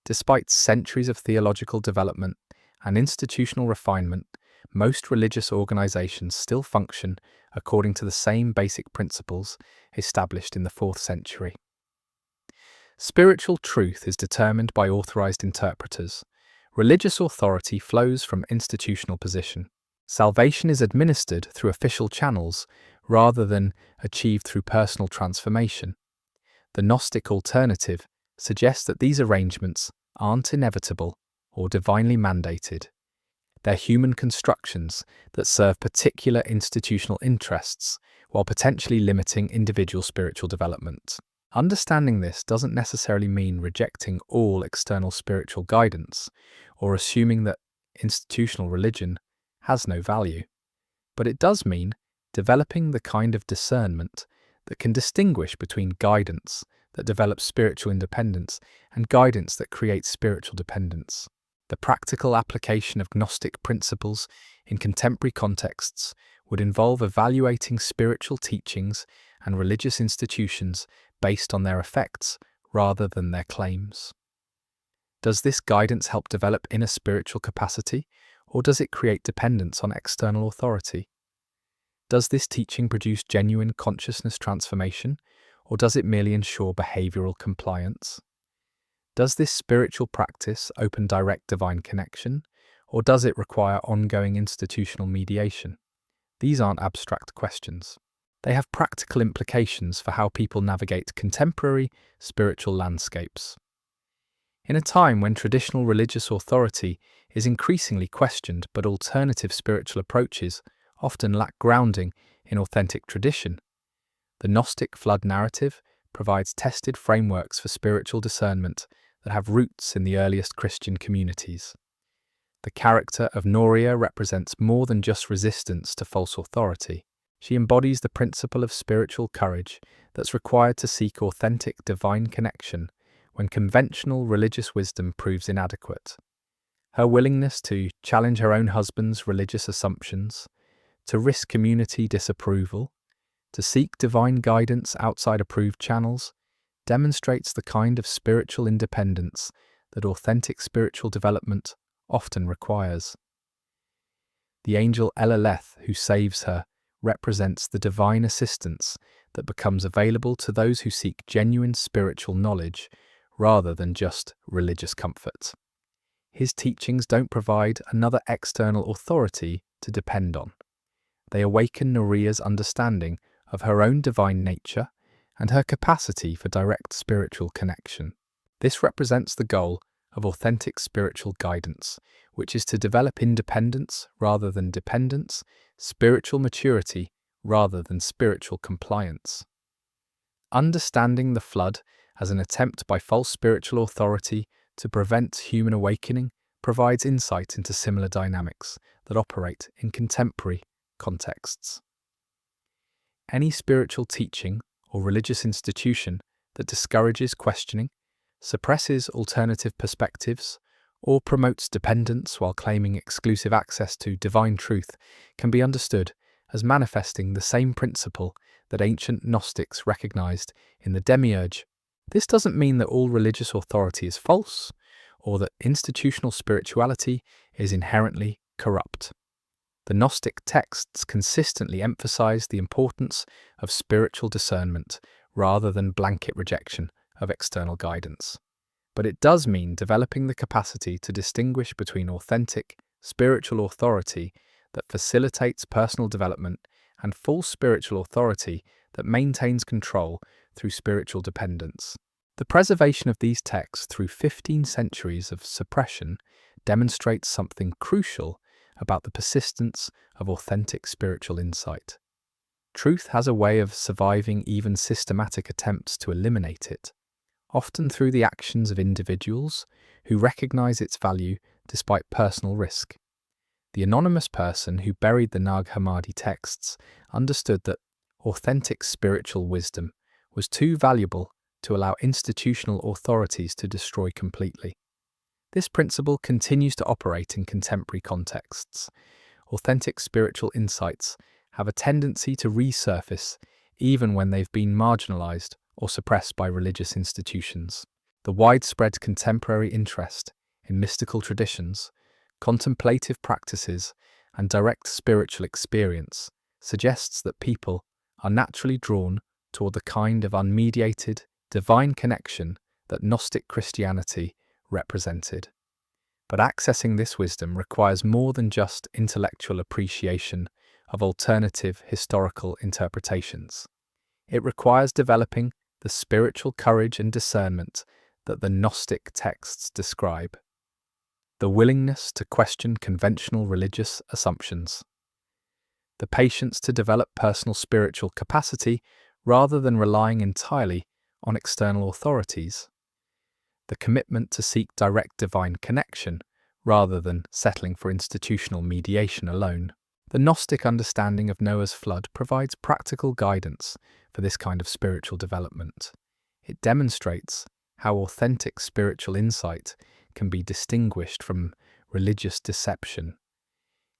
Despite centuries of theological development and institutional refinement, most religious organizations still function according to the same basic principles established in the 4th century. Spiritual truth is determined by authorized interpreters. Religious authority flows from institutional position. Salvation is administered through official channels rather than achieved through personal transformation. The Gnostic alternative suggests that these arrangements aren't inevitable or divinely mandated. They're human constructions that serve particular institutional interests while potentially limiting individual spiritual development. Understanding this doesn't necessarily mean rejecting all external spiritual guidance or assuming that institutional religion has no value, but it does mean developing the kind of discernment that can distinguish between guidance that develops spiritual independence and guidance that creates spiritual dependence. The practical application of Gnostic principles in contemporary contexts would involve evaluating spiritual teachings and religious institutions based on their effects rather than their claims. Does this guidance help develop inner spiritual capacity, or does it create dependence on external authority? Does this teaching produce genuine consciousness transformation, or does it merely ensure behavioral compliance? Does this spiritual practice open direct divine connection, or does it require ongoing institutional mediation? These aren't abstract questions. They have practical implications for how people navigate contemporary spiritual landscapes. In a time when traditional religious authority is increasingly questioned but alternative spiritual approaches often lack grounding in authentic tradition, the Gnostic flood narrative provides tested frameworks for spiritual discernment that have roots in the earliest Christian communities. The character of Norea represents more than just resistance to false authority. She embodies the principle of spiritual courage that's required to seek authentic divine connection when conventional religious wisdom proves inadequate. Her willingness to challenge her own husband's religious assumptions, to risk community disapproval, to seek divine guidance outside approved channels, demonstrates the kind of spiritual independence that authentic spiritual development often requires. The angel Eleleth, who saves her, represents the divine assistance that becomes available to those who seek genuine spiritual knowledge rather than just religious comfort. His teachings don't provide another external authority to depend on. They awaken Norea's understanding of her own divine nature and her capacity for direct spiritual connection. This represents the goal of authentic spiritual guidance, which is to develop independence rather than dependence, spiritual maturity rather than spiritual compliance. Understanding the flood as an attempt by false spiritual authority to prevent human awakening provides insight into similar dynamics that operate in contemporary contexts. Any spiritual teaching or religious institution that discourages questioning, suppresses alternative perspectives, or promotes dependence while claiming exclusive access to divine truth can be understood as manifesting the same principle that ancient Gnostics recognized in the demiurge. This doesn't mean that all religious authority is false, or that institutional spirituality is inherently corrupt. The Gnostic texts consistently emphasize the importance of spiritual discernment rather than blanket rejection of external guidance. But it does mean developing the capacity to distinguish between authentic spiritual authority that facilitates personal development and false spiritual authority that maintains control through spiritual dependence. The preservation of these texts through 15 centuries of suppression demonstrates something crucial about the persistence of authentic spiritual insight. Truth has a way of surviving even systematic attempts to eliminate it, often through the actions of individuals who recognize its value despite personal risk. The anonymous person who buried the Nag Hammadi texts understood that authentic spiritual wisdom was too valuable to allow institutional authorities to destroy completely. This principle continues to operate in contemporary contexts. Authentic spiritual insights have a tendency to resurface even when they've been marginalized or suppressed by religious institutions. The widespread contemporary interest in mystical traditions, contemplative practices, and direct spiritual experience suggests that people are naturally drawn toward the kind of unmediated, divine connection that Gnostic Christianity represented. But accessing this wisdom requires more than just intellectual appreciation of alternative historical interpretations. It requires developing the spiritual courage and discernment that the Gnostic texts describe, the willingness to question conventional religious assumptions, the patience to develop personal spiritual capacity rather than relying entirely on external authorities, the commitment to seek direct divine connection rather than settling for institutional mediation alone. The Gnostic understanding of Noah's flood provides practical guidance for this kind of spiritual development. It demonstrates how authentic spiritual insight can be distinguished from religious deception.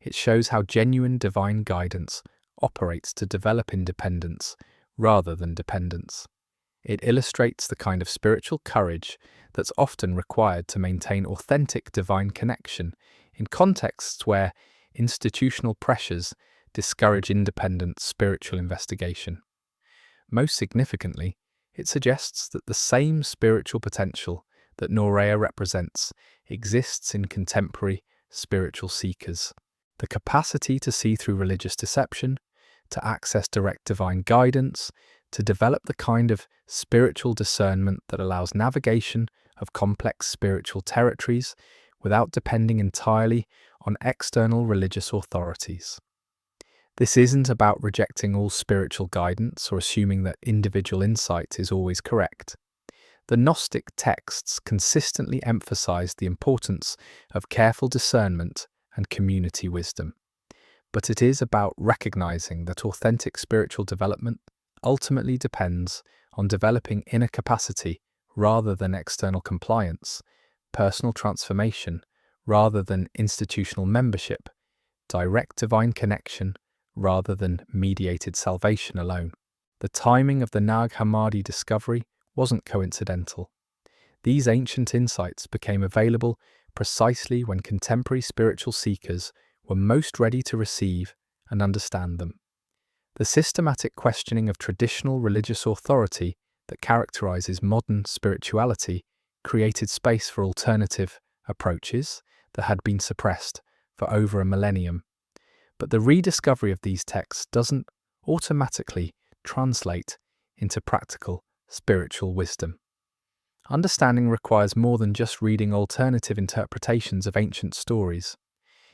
It shows how genuine divine guidance operates to develop independence rather than dependence. It illustrates the kind of spiritual courage that's often required to maintain authentic divine connection in contexts where institutional pressures discourage independent spiritual investigation. Most significantly, it suggests that the same spiritual potential that Norea represents exists in contemporary spiritual seekers. The capacity to see through religious deception, to access direct divine guidance, to develop the kind of spiritual discernment that allows navigation of complex spiritual territories without depending entirely on external religious authorities. This isn't about rejecting all spiritual guidance or assuming that individual insight is always correct. The Gnostic texts consistently emphasized the importance of careful discernment and community wisdom. But it is about recognizing that authentic spiritual development ultimately depends on developing inner capacity rather than external compliance, personal transformation rather than institutional membership, direct divine connection rather than mediated salvation alone. The timing of the Nag Hammadi discovery wasn't coincidental. These ancient insights became available precisely when contemporary spiritual seekers were most ready to receive and understand them. The systematic questioning of traditional religious authority that characterizes modern spirituality created space for alternative approaches that had been suppressed for over a millennium. But the rediscovery of these texts doesn't automatically translate into practical spiritual wisdom. Understanding requires more than just reading alternative interpretations of ancient stories.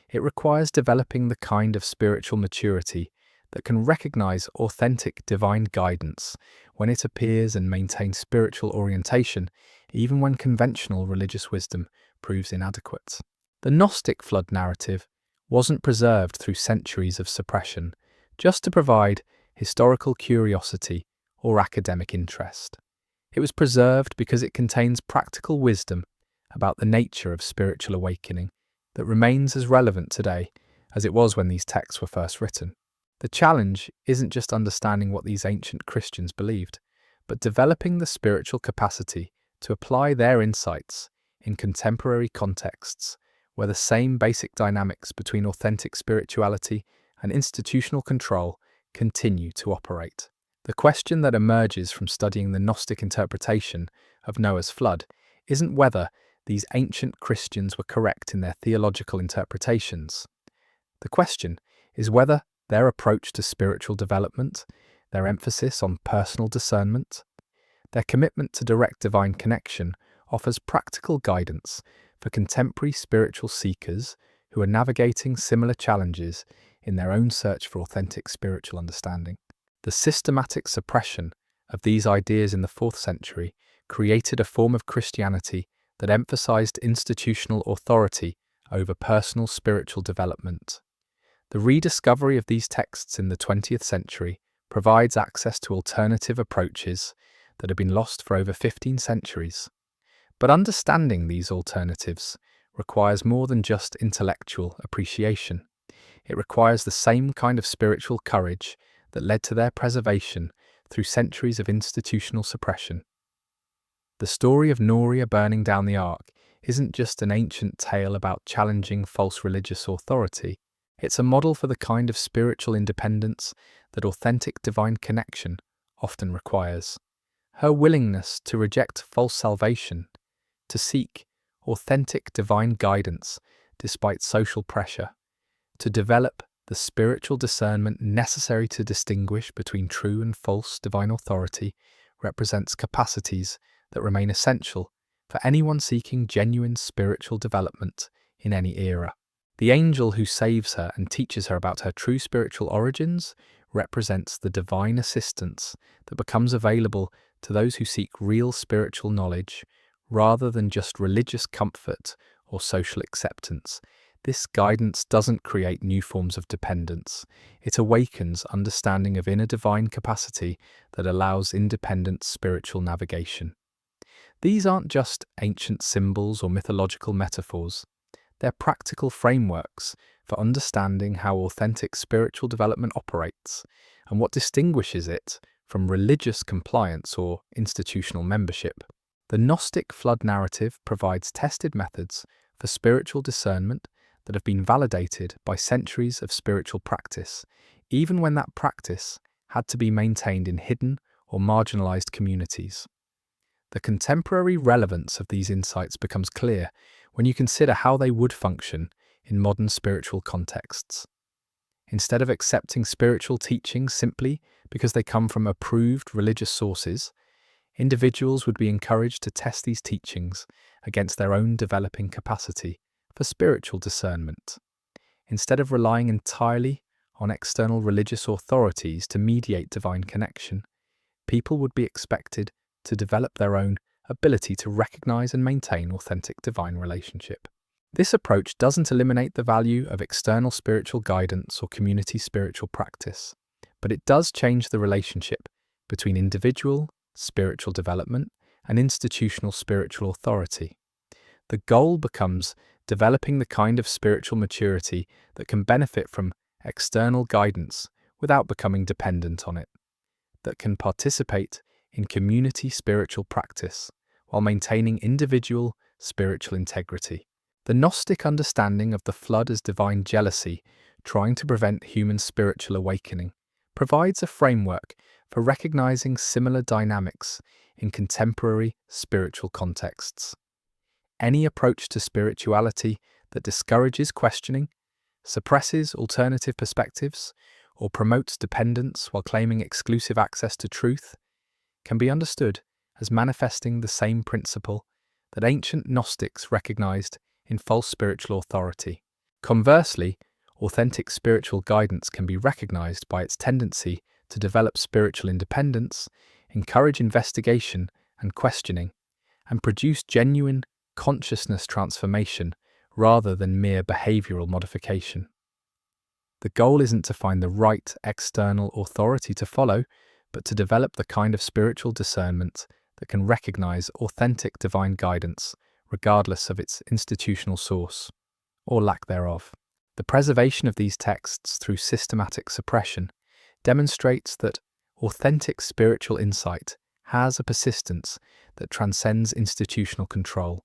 It requires developing the kind of spiritual maturity that can recognize authentic divine guidance when it appears and maintain spiritual orientation, even when conventional religious wisdom proves inadequate. The Gnostic flood narrative wasn't preserved through centuries of suppression, just to provide historical curiosity or academic interest. It was preserved because it contains practical wisdom about the nature of spiritual awakening that remains as relevant today as it was when these texts were first written. The challenge isn't just understanding what these ancient Christians believed, but developing the spiritual capacity to apply their insights in contemporary contexts where the same basic dynamics between authentic spirituality and institutional control continue to operate. The question that emerges from studying the Gnostic interpretation of Noah's flood isn't whether these ancient Christians were correct in their theological interpretations. The question is whether their approach to spiritual development, their emphasis on personal discernment, their commitment to direct divine connection offers practical guidance for contemporary spiritual seekers who are navigating similar challenges in their own search for authentic spiritual understanding. The systematic suppression of these ideas in the 4th century created a form of Christianity that emphasized institutional authority over personal spiritual development. The rediscovery of these texts in the 20th century provides access to alternative approaches that have been lost for over 15 centuries. But understanding these alternatives requires more than just intellectual appreciation. It requires the same kind of spiritual courage that led to their preservation through centuries of institutional suppression. The story of Norea burning down the ark isn't just an ancient tale about challenging false religious authority. It's a model for the kind of spiritual independence that authentic divine connection often requires. Her willingness to reject false salvation, to seek authentic divine guidance despite social pressure, to develop the spiritual discernment necessary to distinguish between true and false divine authority, represents capacities that remain essential for anyone seeking genuine spiritual development in any era. The angel who saves her and teaches her about her true spiritual origins represents the divine assistance that becomes available to those who seek real spiritual knowledge rather than just religious comfort or social acceptance. This guidance doesn't create new forms of dependence. It awakens understanding of inner divine capacity that allows independent spiritual navigation. These aren't just ancient symbols or mythological metaphors. They're practical frameworks for understanding how authentic spiritual development operates and what distinguishes it from religious compliance or institutional membership. The Gnostic flood narrative provides tested methods for spiritual discernment that have been validated by centuries of spiritual practice, even when that practice had to be maintained in hidden or marginalized communities. The contemporary relevance of these insights becomes clear when you consider how they would function in modern spiritual contexts. Instead of accepting spiritual teachings simply because they come from approved religious sources, individuals would be encouraged to test these teachings against their own developing capacity for spiritual discernment. Instead of relying entirely on external religious authorities to mediate divine connection, people would be expected to develop their own ability to recognize and maintain authentic divine relationship. This approach doesn't eliminate the value of external spiritual guidance or community spiritual practice, but it does change the relationship between individual spiritual development and institutional spiritual authority. The goal becomes developing the kind of spiritual maturity that can benefit from external guidance without becoming dependent on it, that can participate in community spiritual practice while maintaining individual spiritual integrity. The Gnostic understanding of the flood as divine jealousy, trying to prevent human spiritual awakening, provides a framework for recognizing similar dynamics in contemporary spiritual contexts. Any approach to spirituality that discourages questioning, suppresses alternative perspectives, or promotes dependence while claiming exclusive access to truth can be understood as manifesting the same principle that ancient Gnostics recognized in false spiritual authority. Conversely, authentic spiritual guidance can be recognized by its tendency to develop spiritual independence, encourage investigation and questioning, and produce genuine consciousness transformation rather than mere behavioral modification. The goal isn't to find the right external authority to follow, but to develop the kind of spiritual discernment that can recognize authentic divine guidance regardless of its institutional source, or lack thereof. The preservation of these texts through systematic suppression demonstrates that authentic spiritual insight has a persistence that transcends institutional control.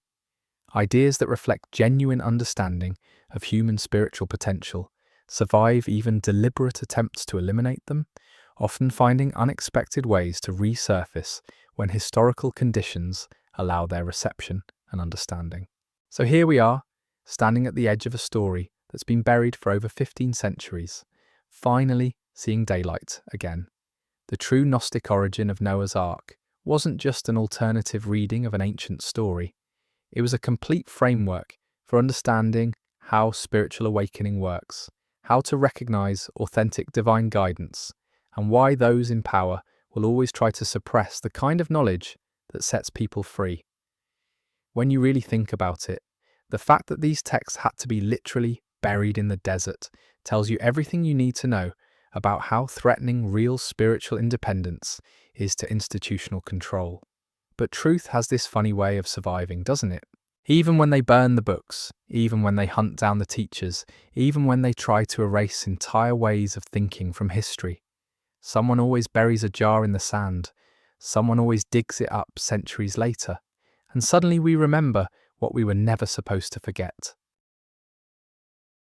Ideas that reflect genuine understanding of human spiritual potential survive even deliberate attempts to eliminate them, often finding unexpected ways to resurface when historical conditions allow their reception and understanding. So here we are, standing at the edge of a story that's been buried for over 15 centuries, finally seeing daylight again. The true Gnostic origin of Noah's Ark wasn't just an alternative reading of an ancient story. It was a complete framework for understanding how spiritual awakening works, how to recognize authentic divine guidance, and why those in power will always try to suppress the kind of knowledge that sets people free. When you really think about it, the fact that these texts had to be literally buried in the desert tells you everything you need to know about how threatening real spiritual independence is to institutional control. But truth has this funny way of surviving, doesn't it? Even when they burn the books, even when they hunt down the teachers, even when they try to erase entire ways of thinking from history, someone always buries a jar in the sand, someone always digs it up centuries later, and suddenly we remember what we were never supposed to forget.